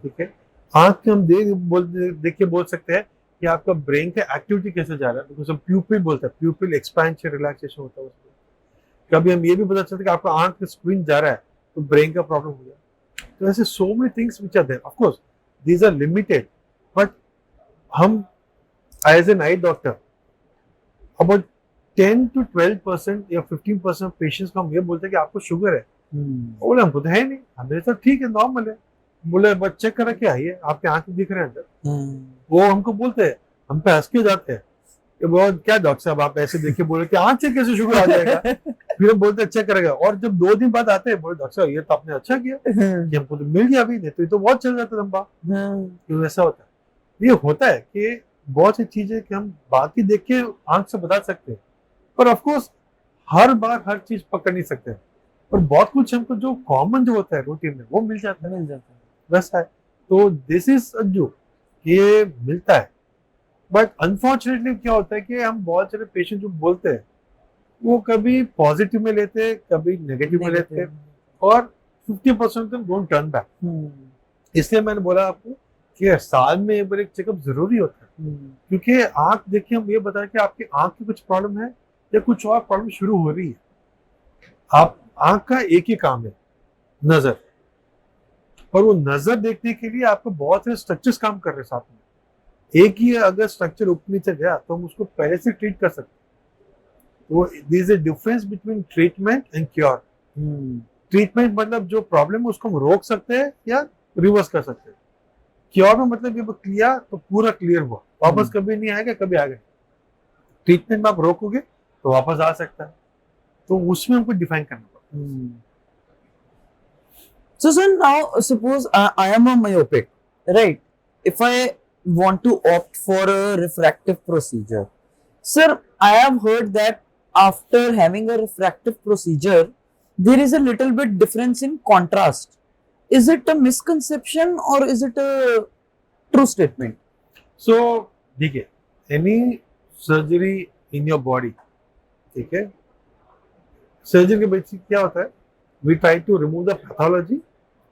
S1: ठीक है। आंख के हम देख के बोल सकते हैं कि आपका ब्रेन का एक्टिविटी कैसे जा रहा है, बिकॉज हम प्यूपिल बोलते हैं, प्यूपिल एक्सपेंशन रिलैक्सेशन होता है उसमें। कभी हम ये भी बता सकते हैं कि आपका आंख का स्क्रीन जा रहा है तो ब्रेन का प्रॉब्लम हो गया। तो ऐसे so many things which are there, of course these are limited, but हम as an eye doctor about 10 to 12% या 15% पेशेंट्स को हम ये बोलते हैं कि आपको शुगर है। बोले हमको तो है नहीं, हमने तो ठीक है, नॉर्मल है। बोले बस चेक करा के आइए, आपके आंख दिख रहे हैं अंदर। वो हमको बोलते हैं, हम पे हंस के जाते हैं कि बहुत क्या डॉक्टर साहब आप ऐसे देखिए, बोले कि आंख से कैसे शुगर आ जाएगा। फिर हम बोलते चेक करेगा, और जब 2 दिन बाद आते हैं, बोले डॉक्टर साहब ये तो आपने अच्छा किया कि हमको तो मिल गया, अभी नहीं तो ये तो बहुत चल जाता लंबा। तो ऐसा होता है, ये होता है कि बहुत सी चीजें कि हम बाकी देख के आंख से बता सकते हैं, पर ऑफ कोर्स हर बार हर चीज पकड़ नहीं सकते, पर बहुत कुछ हमको जो कॉमन जो होता है रूटीन में वो मिल जाता है वैसा है। तो दिस इज जो ये मिलता है, बट अनफॉर्चुनेटली क्या होता है कि हम बहुत सारे पेशेंट जो बोलते हैं वो कभी पॉजिटिव में लेते हैं, कभी नेगेटिव में लेते हैं, और 50% डोंट टर्न बैक। इसलिए मैंने बोला आपको कि साल में एक बार एक चेकअप जरूरी होता है, क्योंकि आंख देखिए हम ये बताएं कि आपकी आंख की कुछ प्रॉब्लम है या कुछ और प्रॉब्लम शुरू हो रही है। आप आंख का एक ही काम है, नजर, और वो नजर देखने के लिए आपको बहुत सारे स्ट्रक्चर्स काम कर रहे हैं साथ में। एक ही अगर स्ट्रक्चर ऊपर नीचे गया तो हम उसको पहले से ट्रीट कर सकते हैं। तो there is a difference between treatment and cure. Treatment मतलब जो प्रॉब्लम है उसको हम रोक सकते हैं या रिवर्स कर सकते हैं। क्योर में मतलब ये किया तो पूरा क्लियर हुआ, वापस कभी नहीं आएगा, कभी आएगा। ट्रीटमेंट में आप रोकोगे तो वापस आ सकता है, तो उसमें हमको डिफाइन करना पड़ता है।
S2: So sir, now suppose I am a myopic, right? If I want to opt for a refractive procedure, sir, I have heard that after having a refractive procedure, there is a little bit difference in contrast. Is it a misconception or is it a true statement?
S1: So देखिए, any surgery in your body, ठीक है, surgery के basic क्या होता है, we try to remove the pathology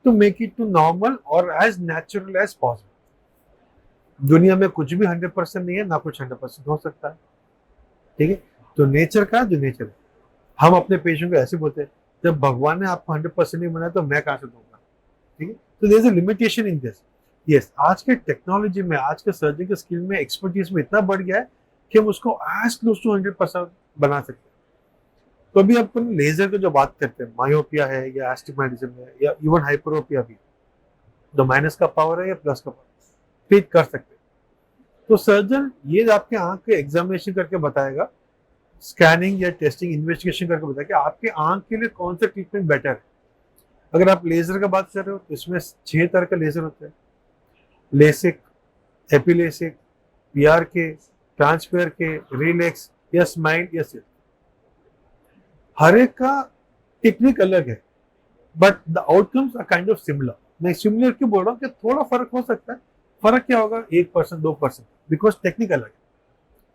S1: to make it to normal और as natural as possible. दुनिया में कुछ भी 100% नहीं है, ना कुछ 100% हो सकता है, ठीक है। तो नेचर का जो नेचर है, हम अपने पेशेंट को ऐसे बोलते हैं, जब भगवान ने आपको 100% नहीं बनाया तो मैं कहाँ से दूंगा, ठीक है। तो there is a limitation in this. Yes, आज के टेक्नोलॉजी में, आज के सर्जरी स्किल में, एक्सपर्टीज में इतना बढ़ गया है कि हम उसको एज क्लोज टू 100% बना सकते हैं। तो अभी अपन लेजर की जो बात करते हैं, मायोपिया है या एस्टिग्मेटिज्म है या इवन हाइपरोपिया भी, जो माइनस का पावर है या प्लस का पावर, ट्रीट कर सकते हैं। तो सर्जन ये आपके आंख के एग्जामिनेशन करके बताएगा, स्कैनिंग या टेस्टिंग इन्वेस्टिगेशन करके बताएगा कि आपके आंख के लिए कौन सा ट्रीटमेंट बेटर है। अगर आप लेजर का बात कर रहे हो तो इसमें 6 तरह के लेजर होते हैं, लेसिक, एपिलेसिक, पीआरके, ट्रांसपेयर के, रिलैक्स या स्माइल या सिर्फ। हर एक का टेक्निक अलग है, but the outcomes are kind of similar. मैं सिमिलर क्यों बोल रहा हूँ कि थोड़ा फर्क हो सकता है। फर्क क्या होगा, 1% 2%, बिकॉज टेक्निक अलग है,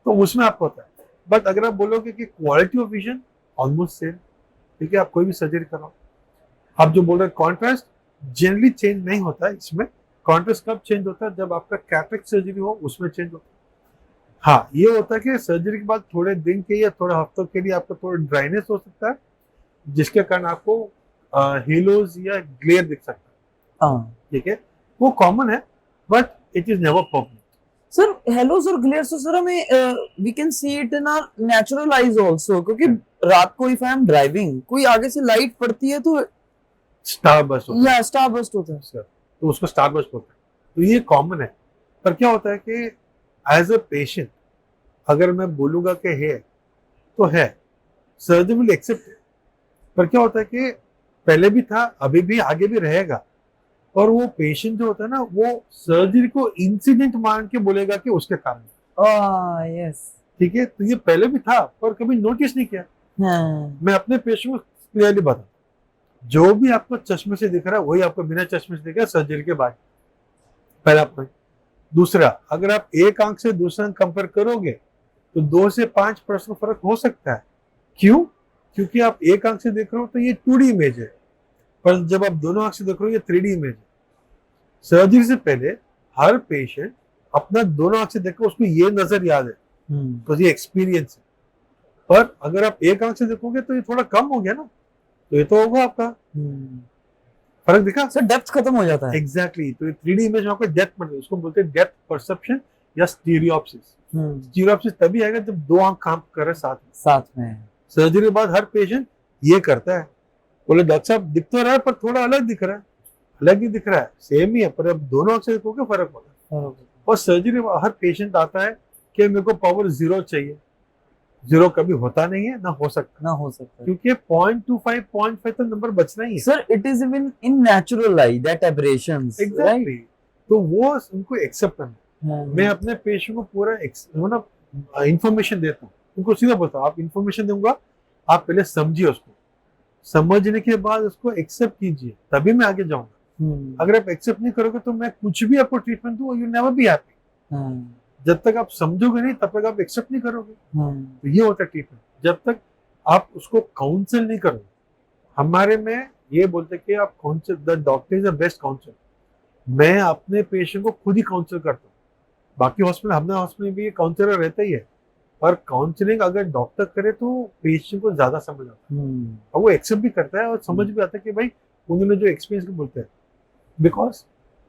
S1: तो उसमें आपको होता है। बट अगर आप बोलोगे कि quality of vision almost same, ठीक है, आप कोई भी सर्जरी कराओ। आप जो बोल रहे हैं कॉन्ट्रास्ट जनरली चेंज नहीं होता है इसमें। कॉन्ट्रास्ट कब चेंज होता है, जब आपका कैटरेक्ट सर्जरी हो, उसमें चेंज होता है। हाँ, ये होता है कि सर्जरी के बाद थोड़े दिन के या थोड़े हफ्तों के लिए आपको थोड़ा ड्राइनेस हो सकता है, जिसके कारण आपको हेलोज या ग्लेयर दिख सकता है, ठीक है, वो कॉमन है, but it is never permanent.
S2: Sir halos और ग्लेयर तो सर हमें we can see it in our natural eyes also, क्योंकि रात को इफ आई एम ड्राइविंग, कोई आगे से लाइट पड़ती है तो
S1: स्टार बस्ट होता है,
S2: या स्टार बस्ट होता है
S1: सर, तो उसको स्टार बस्ट होता है। तो ये कॉमन है। पर क्या होता है कि एज अ पेशेंट अगर मैं बोलूंगा कि है तो है, सर्जन विल एक्सेप्ट। पर क्या होता है कि पहले भी था, अभी भी, आगे भी रहेगा, और वो पेशेंट जो होता है ना, वो सर्जरी को इंसिडेंट मान के बोलेगा कि उसके कारण।
S2: यस,
S1: ठीक है, तो ये पहले भी था पर कभी नोटिस नहीं किया। मैं अपने पेशेंट को क्लियरली बताता, जो भी आपको चश्मे से दिख रहा है वही आपको बिना चश्मे से दिख रहा है सर्जरी के बाद। पहला पॉइंट। दूसरा, अगर आप एक आंख से दूसरा आंख कंपेयर करोगे तो 2 से 5% फर्क हो सकता है। क्यों? क्योंकि आप एक आंख से देख रहे हो तो ये 2D इमेज है, पर जब आप दोनों आंख से देख रहे हो ये 3D इमेज है। सर्जरी से पहले हर पेशेंट अपना दोनों आंख से देखो, उसको ये नजर याद है, तो ये एक्सपीरियंस है। पर अगर आप एक आंख से देखोगे तो ये थोड़ा कम हो गया ना, तो ये तो होगा आपका। फर्क दिखा
S2: सर, डेप्थ खत्म हो जाता है।
S1: एग्जैक्टली। तो ये 3D इमेज में आपको डेप्थ मिलती है, उसको बोलते हैं डेप्थ परसेप्शन या स्टीरियोप्सिस। स्टीरियोप्सिस तभी आएगा जब दो आंख काम कर रहे साथ में। सर्जरी के बाद हर पेशेंट ये करता है, बोले डॉक्टर साहब दिख तो रहा है पर थोड़ा अलग दिख रहा है। अलग ही दिख रहा है, सेम ही है, पर अब दोनों आंख से देखोगे फर्क होता है। और सर्जरी में हर पेशेंट आता है कि मेरे को पावर 0 चाहिए। 0 कभी होता नहीं है, ना हो सकता, क्योंकि 0.25 0.5 तो नंबर बचना ही है।
S2: Sir, it is even in natural I that aberrations,
S1: exactly. तो वो उनको एक्सेप्ट करना। मैं अपने पेशेंट को पूरा इंफॉर्मेशन देता हूँ, उनको सीधा बोलता हूँ, आप इंफॉर्मेशन दूंगा, आप पहले समझिए उसको, समझने के बाद उसको एक्सेप्ट कीजिए, तभी मैं आगे जाऊंगा। अगर आप एक्सेप्ट नहीं करोगे तो मैं कुछ भी आपको ट्रीटमेंट दूं, यू नेवर बी हैप्पी। जब तक आप समझोगे नहीं तब तक आप एक्सेप्ट नहीं करोगे। तो ये होता है ट्रीटमेंट, जब तक आप उसको काउंसिल नहीं करोगे। हमारे में ये बोलते कि आप council, the doctor is the best counsellor. मैं अपने पेशेंट को खुद ही काउंसिल करता हूँ। बाकी हॉस्पिटल, हमारे हॉस्पिटल में भी काउंसलर रहता ही है, पर काउंसलिंग अगर डॉक्टर करे तो पेशेंट को ज्यादा समझ आता है, और वो एक्सेप्ट भी करता है और समझ भी आता है कि भाई उन्होंने जो एक्सपीरियंस बोलते हैं। बिकॉज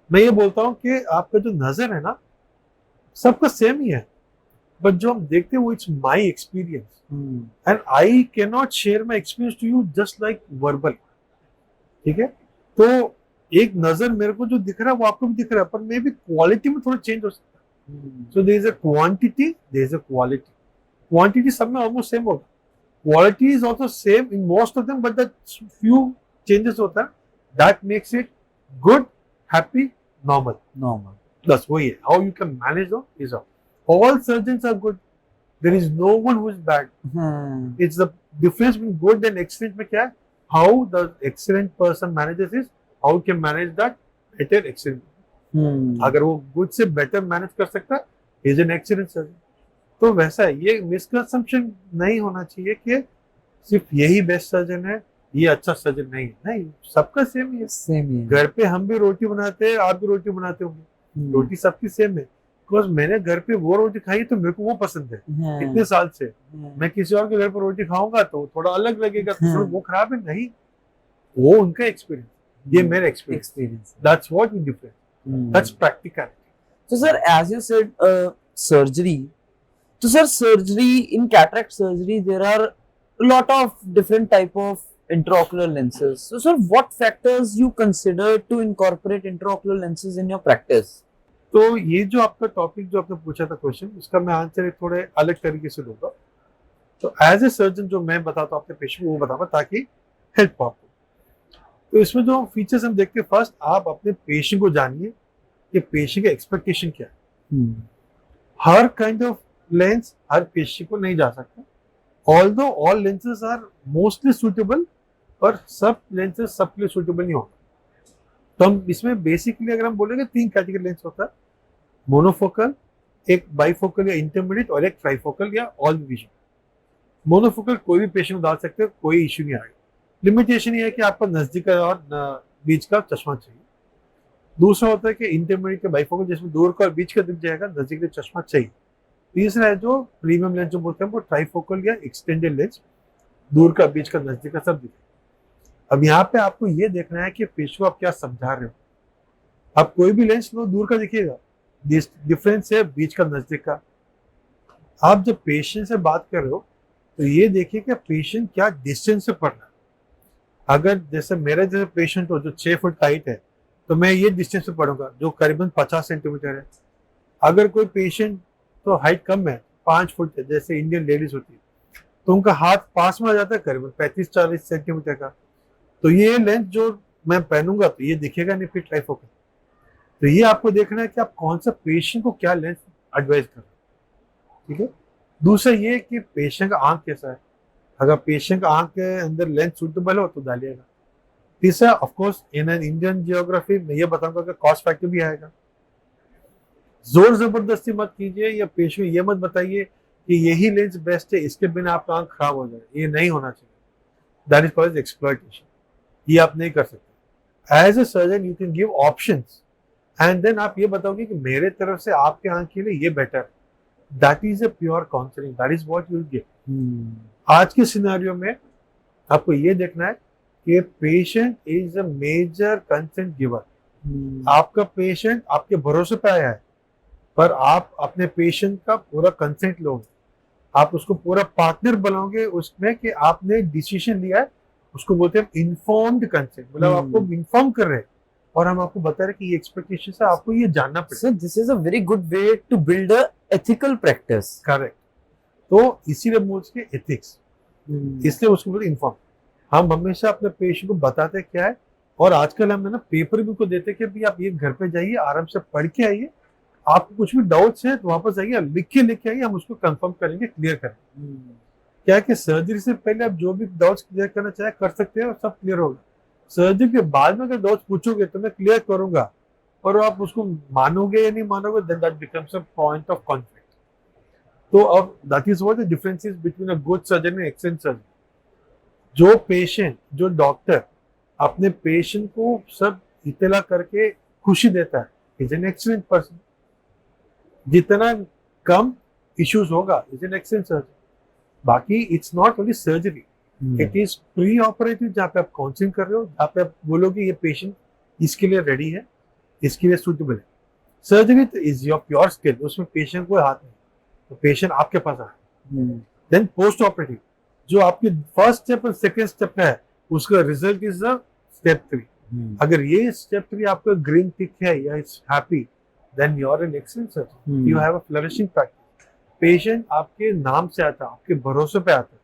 S1: मैं ये बोलता हूँ कि आपका जो नजर है ना, सबका सेम ही है, बट जो हम देखते हैं वो it's my experience, and I can not share my experience to you just like verbal. ठीक है, तो एक नजर मेरे को जो दिख रहा है वो आपको भी दिख रहा है, पर मे भी क्वालिटी में थोड़ा चेंज हो सकता है। So there is a quantity, there is a quality. Quantity सब में ऑलमोस्ट सेम होगा, quality is also same in most of them, but the few changes होता है, that makes it good, happy, normal.
S2: Normal.
S1: बस वही है, how you can manage is all surgeons are good, there is no one who is bad. It's the difference between good and excellent में क्या है, how the excellent person manages is how you can manage that better excellent. अगर वो good से better manage कर सकता है, is an excellent surgeon. तो वैसा है, ये मिसकंसेप्शन नहीं होना चाहिए कि सिर्फ यही बेस्ट सर्जन है, ये अच्छा सर्जन नहीं है। नहीं, सबका सेम ही है।
S2: सेम ही है।
S1: घर पे हम भी रोटी बनाते हैं, आप भी रोटी बनाते होंगे, रोटी सबकी सेम है। बिकॉज मैंने घर पे वो रोटी खाई तो मेरे को वो पसंद है इतने साल से। मैं किसी और के घर पर रोटी खाऊंगा तो थोड़ा अलग लगेगा, तो वो खराब है नहीं, वो उनका एक्सपीरियंस, ये मेरा एक्सपीरियंस। That's what we different, that's practicality.
S2: So sir, as you said, surgery. So sir, surgery in cataract surgery, there are a lot of different type of intraocular lenses. So sir, what factors you consider to incorporate intraocular lenses in your practice?
S1: तो ये जो आपका topic जो आपने पूछा था question, इसका मैं आंसर थोड़े अलग तरीके से दूंगा। तो एज ए सर्जन जो मैं बताता हूँ अपने पेशेंट को वो बताऊंगा ताकि हेल्प हो आपको। तो इसमें जो फीचर्स हम देखते हैं, फर्स्ट आप अपने पेशेंट को जानिए कि पेशेंट का एक्सपेक्टेशन क्या है। हर काइंड ऑफ लेंस हर पेशेंट को नहीं जा सकता, although all lenses are mostly suitable, पर सब लेंसेज सबके लिए सुटेबल नहीं होता। तो हम इसमें बेसिकली अगर हम बोलेंगे 3 कैटेगरी लेंस होता है, मोनोफोकल, एक बाइफोकल या इंटरमीडिएट, और एक ट्राइफोकल या ऑल विजन। मोनोफोकल कोई भी पेशेंट डाल सकते हैं, कोई इश्यू नहीं आएगा। लिमिटेशन ये है कि आपको नजदीक का और बीच का चश्मा चाहिए। दूसरा होता है कि इंटरमीडिएट के बाइफोकल, जिसमें दूर का और बीच का दिख जाएगा, नजदीक का चश्मा चाहिए। तीसरा है जो प्रीमियम लेंस जो बोलते हैं वो ट्राइफोकल या एक्सटेंडेड लेंस, दूर का बीच का नजदीक का सब दिखे। अब यहाँ पे आपको ये देखना है कि पेशेंट को आप क्या समझा रहे हो। आप कोई भी लेंस लो, दूर का दिखेगा, डिफरेंस है बीच का नजदीक का। आप जब पेशेंट से बात कर रहे हो तो ये देखिए कि पेशेंट क्या डिस्टेंस से पढ़ रहा है। अगर जैसे मेरा जैसे पेशेंट हो जो 6 फुट हाइट है, तो मैं ये डिस्टेंस से पढ़ूंगा जो करीबन 50 सेंटीमीटर है। अगर कोई पेशेंट तो हाइट कम है, 5 फुट है, जैसे इंडियन लेडीज होती है, तो उनका हाथ पास में आ जाता है करीबन 35-40 सेंटीमीटर का। तो ये लेंस जो मैं पहनूंगा तो ये दिखेगा नहीं फिर ट्राइफोकल। तो ये आपको देखना है कि आप कौन सा पेशेंट को क्या लेंस एडवाइस कर रहे हैं, ठीक है। दूसरा ये कि पेशेंट का आंख कैसा है, अगर पेशेंट का आंख के अंदर लेंस सूटेबल हो तो डालिएगा। तीसरा of course in an Indian geography मैं ये बताऊंगा कि कॉस्ट फैक्टर भी आएगा। जोर जबरदस्ती मत कीजिए या पेशेंट ये मत बताइए कि यही लेंस बेस्ट है, इसके बिना आपका आंख खराब हो जाए, ये नहीं होना चाहिए। दैट इज कॉल्ड एक्सप्लॉयटेशन, ये आप नहीं कर सकते। As a surgeon you can give options and then आप ये बताओगे कि मेरे तरफ से आपके आंख के लिए ये बेटर है। That is a pure counselling, that is what you will give. आज के सिनेरियो में आपको ये देखना है कि patient is a major consent giver. आपका पेशेंट आपके भरोसे पे आया है, पर आप अपने पेशेंट का पूरा कंसेंट लोगे, आप उसको पूरा पार्टनर बनाओगे उसमें कि आपने डिसीजन लिया है। उसको बोलते हैं इन्फॉर्म्ड कंसेंट, मतलब आपको इन्फॉर्म कर रहे हैं और हम आपको बता रहे हैं कि ये एक्सपेक्टेशन है, आपको ये जानना पड़ेगा।
S2: This is a very good way to build a ethical practice.
S1: Correct, तो इसीलिए बोलते हैं एथिक्स, इसलिए उसको बोलते इन्फॉर्म। हम हमेशा अपने पेशेंट को बताते क्या है, और आजकल हम ना पेपर भी को देते कि भाई आप ये घर पे जाइए, आराम से पढ़ के आइए, आपको कुछ भी डाउट्स है तो वापस आइए, लिख के आइए, हम उसको कंफर्म करेंगे, क्लियर करेंगे। क्या है कि सर्जरी से पहले आप जो भी डाउट्स क्लियर करना चाहे कर सकते हैं और सब क्लियर होगा। सर्जरी के बाद में अगर डाउट्स पूछोगे तो मैं क्लियर करूंगा, और आप उसको मानोगे या नहीं मानोगे, then that becomes a point of conflict. तो अब that is what the difference is between a good surgeon and excellent surgeon. जो पेशेंट, जो डॉक्टर अपने पेशेंट को सब इतला करके खुशी देता है, इज एन एक्सीलेंट पर्सन। जितना कम इश्यूज होगा, इज एन एक्सीलेंट सर्जन। बाकी it's not only surgery, it is pre operative, जहाँ पे आप काउंसलिंग कर रहे हो, जहाँ पे आप बोलोगे ये पेशेंट इसके लिए रेडी है, इसके लिए सूटेबल है। सर्जरी तो इज योर प्योर स्किल, उसमें पेशेंट को हाथ नहीं, तो पेशेंट आपके पास आए। देन पोस्ट ऑपरेटिव, जो आपके फर्स्ट स्टेप और सेकेंड स्टेप का है, उसका रिजल्ट इज द स्टेप 3. अगर ये स्टेप 3 आपका ग्रीन टिक है या it's happy, then you are an excellent surgeon. You have a flourishing practice. Patient आपके नाम से आता है, आपके भरोसे पे आता है,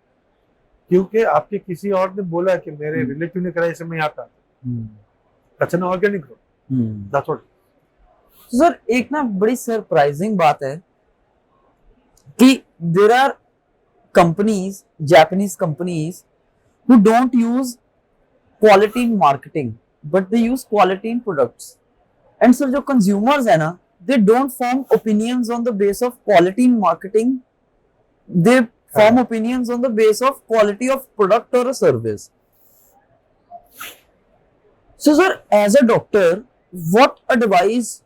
S1: क्योंकि आपके किसी और ने बोला कि मेरे रिलेटिव ने कराया इससे मैं यहाँ पे आता. अच्छा ना, organic growth. That's what.
S2: Sir एक ना बड़ी सरप्राइजिंग बात है कि there are companies, Japanese companies who don't use quality in marketing but they use quality in products. And sir, जो consumers है ना, they don't form opinions on the base of quality in marketing, they form opinions on the base of quality of product or a service. So sir, as a doctor, what advice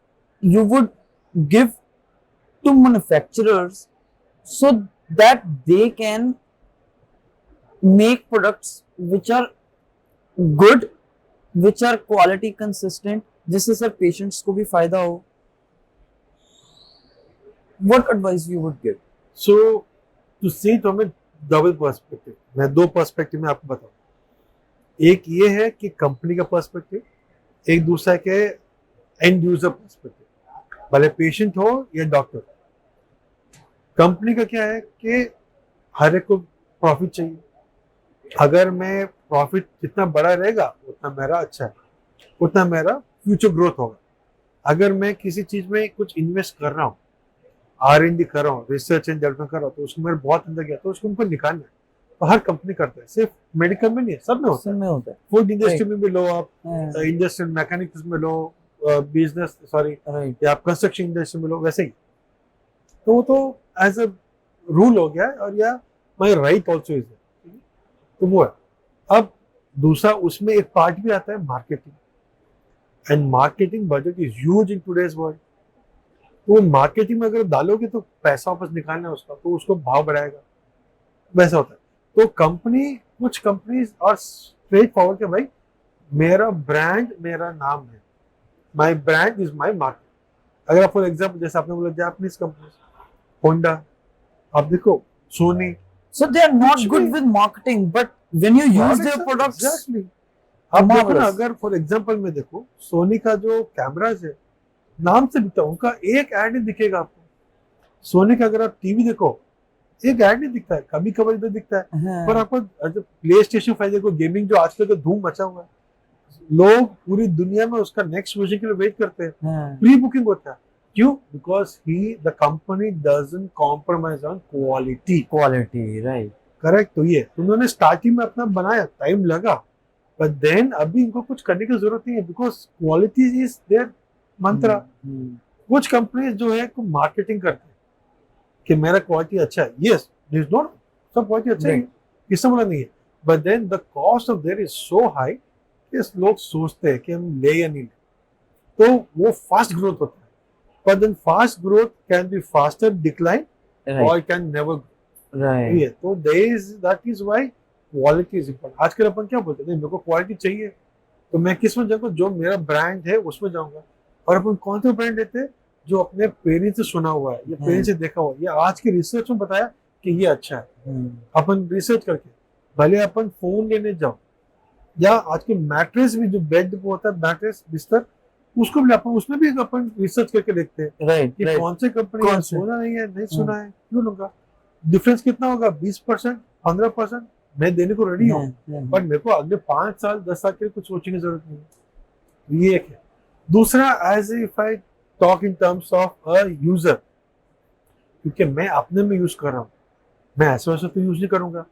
S2: you would give to manufacturers so that they can make products which are good, which are quality consistent, जिससे sir patients को भी फायदा हो? What advice you would give?
S1: So to see from a double perspective, मैं दो perspective में आपको बताऊं. एक ये है कि कंपनी का पर्सपेक्टिव, एक दूसरा के एंड यूजर पर्सपेक्टिव, भले पेशेंट हो या डॉक्टर. कंपनी का क्या है कि हर एक को प्रॉफिट चाहिए. अगर मैं प्रॉफिट जितना बड़ा रहेगा उतना मेरा अच्छा है, उतना मेरा फ्यूचर ग्रोथ होगा. अगर मैं किसी चीज में कुछ इन्वेस्ट कर रहा हूँ, R&D कर रहा हूँ, रिसर्च एंड डेवलपमेंट कर रहा हूँ, तो उसको मेरे बहुत अंदर गया तो उसको उनको निकालना है. तो हर कंपनी करता है, सिर्फ मेडिकल में नहीं है, सब में होता है. फूड इंडस्ट्री में भी लो आप, इंडस्ट्रियल मैकेनिक्स में लो, बिजनेस सॉरी या आप कंस्ट्रक्शन इंडस्ट्री में लो, वैसे ही. तो वो तो एज अ रूल हो गया है, और या माई राइट ऑल्सो इज. तो वो है. अब दूसरा उसमें एक पार्ट भी आता है marketing, and marketing budget is huge in today's world. तो मार्केटिंग में अगर डालोगे तो पैसा वापस निकालना है उसका, तो उसको भाव बढ़ाएगा, वैसा होता है. तो कंपनी, कुछ कंपनीज और स्ट्रेट फॉरवर्ड के भाई मेरा ब्रांड मेरा नाम है, my brand is my market. अगर आप फॉर एग्जाम्पल जैसे आपने बोला जापानीज कंपनी होंडा, आप देखो Soni.
S2: So they are not good with marketing, but when you use their products,
S1: exactly. आप देखो ना, अगर फॉर एग्जांपल में देखो सोनी का जो कैमराज है, नाम से दिखता है, उनका एक ऐड नहीं दिखेगा आपको. सोनी का अगर आप टीवी देखो, एक ऐड नहीं दिखता है, कभी कभार इधर दिखता है. पर आपको प्ले स्टेशन 5 देखो, गेमिंग जो आजकल का धूम मचा हुआ है, लोग पूरी दुनिया में उसका नेक्स्ट वर्जन के लिए वेट करते हैं. प्री बुकिंग होता है. क्यों? Because the company doesn't compromise on quality.
S2: Right,
S1: correct. तो ये उन्होंने स्टार्टिंग में अपना बनाया, टाइम लगा, बट देन अभी इनको कुछ करने की जरूरत नहीं है, बिकॉज क्वालिटी इज देयर मंत्रा. कुछ कंपनीज जो है मार्केटिंग करते हैं कि मेरा क्वालिटी अच्छा है. यस, दिस इज नॉट, सब क्वालिटी अच्छा है, किसने बोला नहीं है, but then the cost of there is so high कि लोग सोचते हैं कि हम ले या नहीं ले, तो वो फास्ट ग्रोथ होता है. But then fast growth can be faster decline, or it can never grow.
S2: Right.
S1: तो that is why quality is important. आजकल अपन क्या बोलते हैं, मेरे को क्वालिटी चाहिए तो मैं किस में जाऊंगा, जो मेरा ब्रांड है उसमें जाऊंगा. और अपन कौन सा ब्रांड लेते हैं, जो अपने पेरेंट्स से सुना हुआ है या पेरेंट्स से देखा हुआ है, या आज की रिसर्च में बताया कि ये अच्छा है. अपन रिसर्च करके, भले अपन फोन लेने जाओ, या आज के मैट्रेस भी जो बेड पे होता है, मैट्रेस बिस्तर, उसको भी अपन, उसमें भी अपन रिसर्च करके देखते हैं.
S2: राइट.
S1: कौन से कंपनी का सोना नहीं है, नहीं सुना है, क्यों लूंगा. डिफरेंस कितना होगा, 20%, 15%, मैं देने को रेडी हूँ, बट मेरे को अगले 5 साल 10 साल के लिए कुछ सोचने की जरूरत नहीं है. ये एक है. दूसरा, as if I talk in terms of a user, क्योंकि मैं अपने में यूज कर रहा हूँ, मैं ऐसे वैसे तो यूज नहीं करूंगा.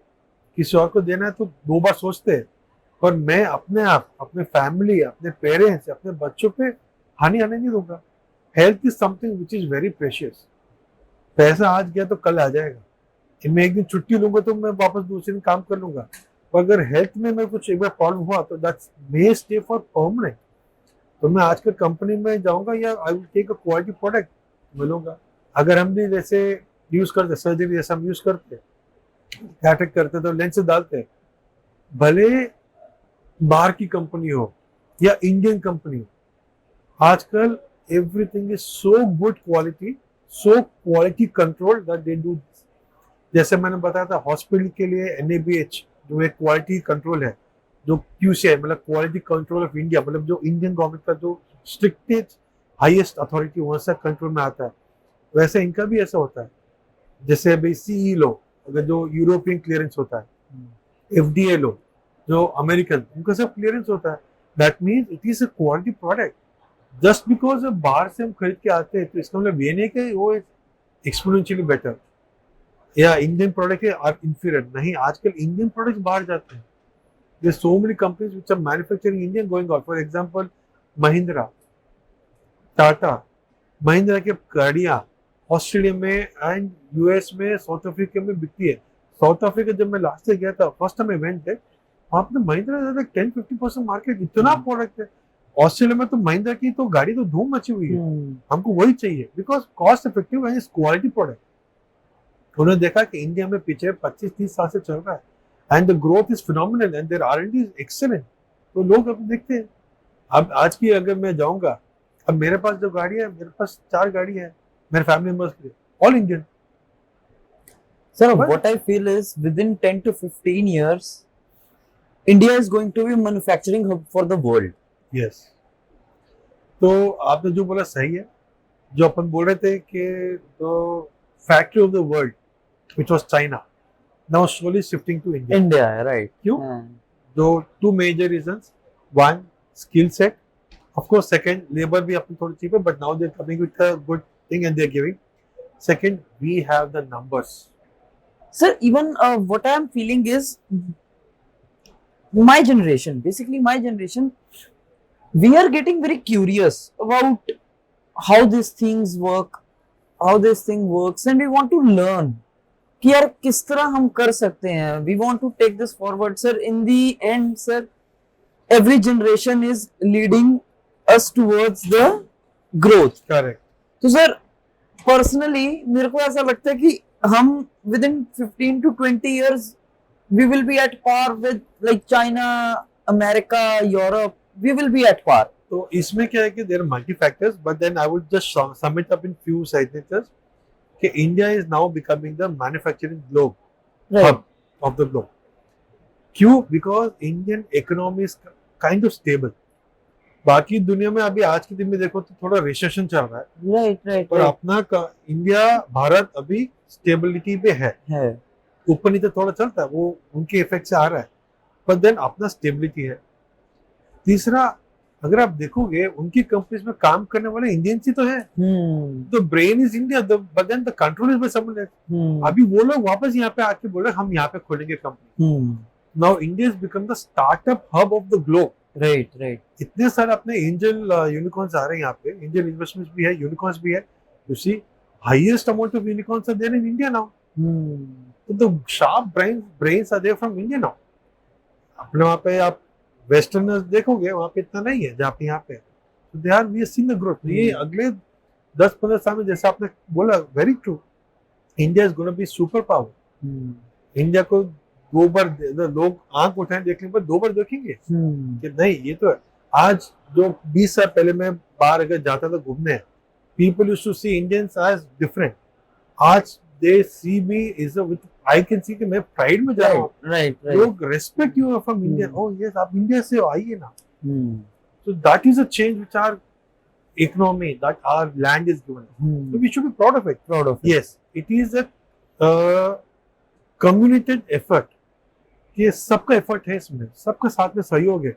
S1: किसी और को देना है तो 2 बार सोचते हैं, पर मैं अपने आप, अपने फैमिली, अपने पेरेंट्स, अपने बच्चों पे हानि आने नहीं दूंगा. Health is something which is very precious. पैसा आज गया तो कल आ जाएगा. मैं एक दिन छुट्टी लूंगा तो मैं वापस दूसरे दिन काम कर लूंगा, पर अगर हेल्थ में मैं कुछ एक बार प्रॉब्लम हुआ तो that's may stay for permanent. तो मैं आजकल कंपनी में जाऊंगा या I will take a quality product मिलूंगा. अगर हम भी जैसे यूज करते, सर्जरी जैसा हम यूज करते, कैटरेक्ट करते तो लेंस डालते, भले बाहर की कंपनी हो या इंडियन कंपनी हो, आजकल everything is so good quality, so quality control that they do. जैसे मैंने बताया था, हॉस्पिटल के लिए NABH जो एक क्वालिटी कंट्रोल है, जो QCI मतलब क्वालिटी कंट्रोल ऑफ इंडिया, मतलब जो इंडियन गवर्नमेंट का जो स्ट्रिक्टेस्ट हाईएस्ट अथॉरिटी वहां से कंट्रोल में आता है, वैसे इनका भी ऐसा होता है। जैसे अभी CE लो, अगर जो यूरोपियन क्लियरेंस होता है, FDA लो जो अमेरिकन, उनका सब क्लियरेंस होता है। That means it is a quality product. Just because बाहर से हम खरीद के आते हैं तो इसका मतलब ये नहीं कि वो एक्सपोनेंशियली बेटर या इंडियन प्रोडक्ट आर इंफीरियर। नहीं, आजकल इंडियन प्रोडक्ट्स बाहर जाते हैं। There's so many companies which are manufacturing Indian going out. For example, Mahindra, Tata, Mahindra की गाड़ियाँ ऑस्ट्रेलिया में एंड US में, साउथ अफ्रीका में बिकती है। साउथ अफ्रीका जब मैं लास्ट से गया था, फर्स्ट टाइम इवेंट है, वहाँ पे महिंद्रा 10-50% मार्केट, इतना प्रोडक्ट है। ऑस्ट्रेलिया में तो महिंद्रा की तो गाड़ी तो धूम मची हुई है। हमको वही चाहिए because cost effective and quality product. उन्होंने देखा कि इंडिया में पीछे 25-30 साल से चल रहा है and the growth is phenomenal and there R&D is excellent. तो लोग अब देखते हैं। अब आज की अगर मैं जाऊंगा, अब मेरे पास जो गाड़ी है, मेरे पास 4 गाड़ी है मेरे फैमिली मेंबर्स के लिए, all Indian.
S2: Sir, what I feel is within 10 to 15 years, India is going to be manufacturing hub for the world.
S1: Yes, तो आपने जो बोला सही है। जो अपन बोल रहे थे कि तो factory of the world which was China, now slowly shifting to India.
S2: India, right?
S1: क्यों? जो 2 major reasons, 1 skill set, of course, second labour भी अपनी थोड़ी चीप है but now they are coming with a good thing and they are giving. Second, we have the numbers.
S2: Sir, even what I am feeling is my generation, basically my generation, we are getting very curious about how these things work, how this thing works, and we want to learn कि यार किस तरह हम कर सकते हैं। We want to take this forward, sir. In the end, sir, every generation is leading us towards the growth.
S1: Correct.
S2: तो sir personally मेरे को ऐसा लगता है कि हम within 15 to 20 years we will be at par with like China, America, Europe. We will be at par.
S1: तो इसमें क्या है कि there are multi factors but then I would just sum it up in few sentences कि India is now becoming the manufacturing globe hub of the globe. क्यों? Because Indian economy is kind of stable. बाकी दुनिया में अभी आज के दिन में देखो तो थोड़ा रिसेशन चल रहा है,
S2: राइट
S1: और अपना इंडिया, भारत अभी स्टेबिलिटी पे है। ऊपर नीचे थोड़ा चलता है, वो उनके इफेक्ट से आ रहा है, पर देन अपना स्टेबिलिटी है। तीसरा, अगर आप देखोगे उनकी कंपनीज में काम करने वाले इंडियंस ही तो है। The brain is India but then the control is by someone else. अभी वो लोग वापस यहाँ पे आके बोल रहे हम यहाँ पे खोलेंगे company. Now India is become the startup hub of the globe.
S2: Right.
S1: इतने सारे अपने एंजल यूनिकॉर्न्स आ रहे हैं यहाँ पे, एंजल इन्वेस्टमेंट्स भी है, यूनिकॉर्न्स भी है। You see highest amount of unicorns are there in India now. तो the sharp brains are there from India now. अपने वहाँ पे आप वेस्टर्नर्स देखोगे, वहाँ पे इतना नहीं है जहाँ पे यहाँ पे। तो they are we are seeing the growth. ये अगले 10-15 साल में, जैसा आपने बोला, very true, India is gonna be super power. India को 2 बार लोग आंख उठाए देखने पर 2 बार देखेंगे कि नहीं ये तो है। आज जो 20 साल पहले मैं बाहर अगर जाता था घूमने, people used to see Indians as different. आज they C me is I can see कि मैं प्राइड में जा रहा हूँ।
S2: राइट।
S1: लोग respect you from India. Oh yes, आप इंडिया से हो, आइए ना। So that is a change which our economy, that our land is given. So we should be proud of it. Yes, it is a communicated effort. ये सबका effort है, इसमें सबका साथ में सहयोग है,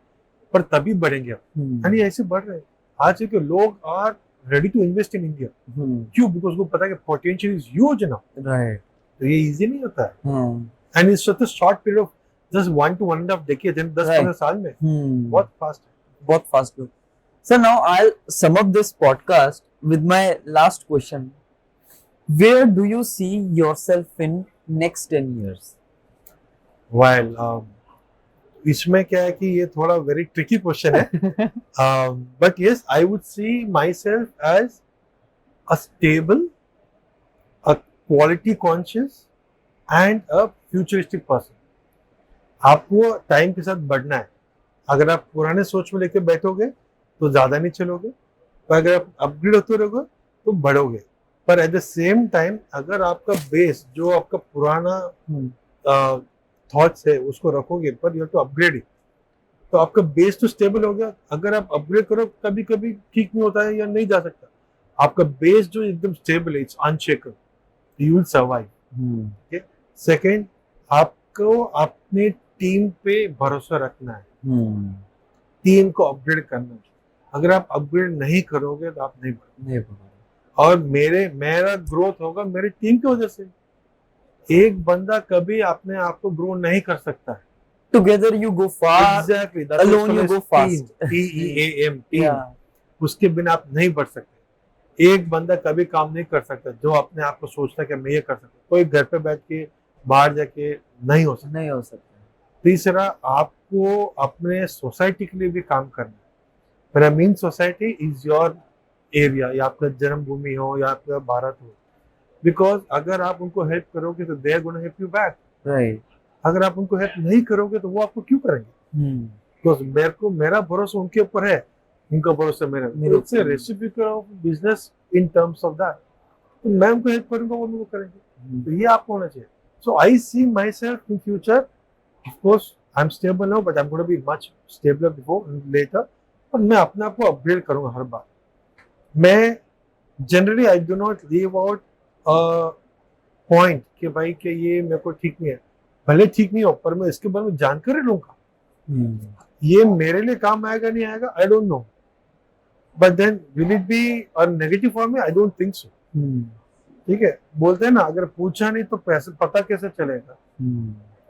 S1: पर तभी बढ़ेंगे हम। यानी ऐसे बढ़ रहे हैं आज के लोग are ready to invest in India. क्यों? बिकॉज उनको पता है कि पोटेंशियल इज ह्यूज ना।
S2: राइट।
S1: तो ये इजी नहीं होता है, and it's such a short period of just 1 to 1.5 decades, 10-15 साल में बहुत फास्ट है,
S2: बहुत fast. Sir now I'll sum up this podcast with my last question. Where do you see yourself in next 10 years?
S1: Well, इसमें क्या है कि ये थोड़ा वेरी ट्रिकी क्वेश्चन है, but yes I would see myself as a stable, a quality conscious and a futuristic person. आपको time के साथ बढ़ना है। अगर आप पुराने सोच में लेके बैठोगे तो ज्यादा नहीं चलोगे, पर अगर आप अपग्रेड होते रहोगे तो बढ़ोगे। पर एट द सेम टाइम अगर आपका बेस जो आपका पुराना थॉट्स है उसको रखोगे, पर you have to upgrade it. तो आपका बेस तो स्टेबल हो गया। अगर आप अपग्रेड करो कभी कभी ठीक नहीं होता है या नहीं जा सकता, आपका बेस जो एकदम स्टेबल है, it's अनशेकन, you will survive. Second, आपको अपने टीम पे भरोसा रखना है, टीम को अपग्रेड करना है। अगर आप अपग्रेड नहीं करोगे तो आप नहीं बढ़ोगे। और मेरा ग्रोथ होगा मेरी टीम की वजह से। एक बंदा कभी अपने आप को ग्रो नहीं कर सकता है।
S2: Together you go far,
S1: Exactly,
S2: alone you go fast.
S1: TEAM, team.
S2: Yeah.
S1: उसके बिना आप नहीं बढ़ सकते। एक बंदा कभी काम नहीं कर सकता जो अपने आप को सोचता है कि मैं ये कर सकता। कोई घर पे बैठ के बाहर जाके नहीं हो सकता।
S2: नहीं हो सकता।
S1: तीसरा, आपको अपने सोसाइटी के लिए भी काम करना है। मेरा mean society is your area, या आपका जन्मभूमि हो या आपका भारत हो। बिकॉज अगर आप उनको हेल्प करोगे तो they are gonna help you back.
S2: Right.
S1: अगर आप उनको हेल्प नहीं करोगे तो वो आपको क्यों करेंगे? बिकॉज मेरा भरोसा उनके ऊपर है, उनका भरोसा मेरा। It's a reciprocal of business in terms of that. तो मैं उनको हेल्प करूंगा, वो उनको करेंगे। तो ये आपको होना चाहिए। So I see myself in future, of course I am stable now, but I am gonna be much stabler before later. और मैं अपने आप को अपग्रेड करूंगा हर बार। मैं generally I do not leave out point कि भाई कि ये मेरे को ठीक नहीं है। भले ठीक नहीं हो, पर मैं इसके बारे में जानकारी लूंगा। ये मेरे लिए काम आएगा नहीं आएगा, I don't know, but then will it be a negative for me? I don't think so. ठीक है, बोलते हैं ना, अगर पूछा नहीं तो पैसे पता कैसे चलेगा।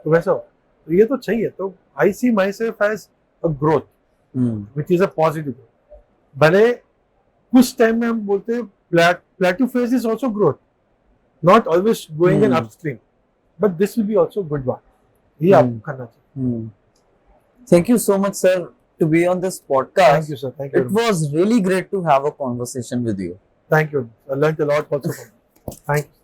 S1: तो वैसा हो, तो ये तो चाहिए। तो I see myself as a growth which is a positive growth. भले कुछ टाइम में हम बोलते हैं plateau phase is also growth, not always going in upstream, but this will be also good one. ये आपको करना चाहिए।
S2: Thank you so much, sir, to be on this podcast.
S1: Thank you, sir. Thank you.
S2: It was really great to have a conversation with you.
S1: Thank you. I learned a lot also from you. Thank you.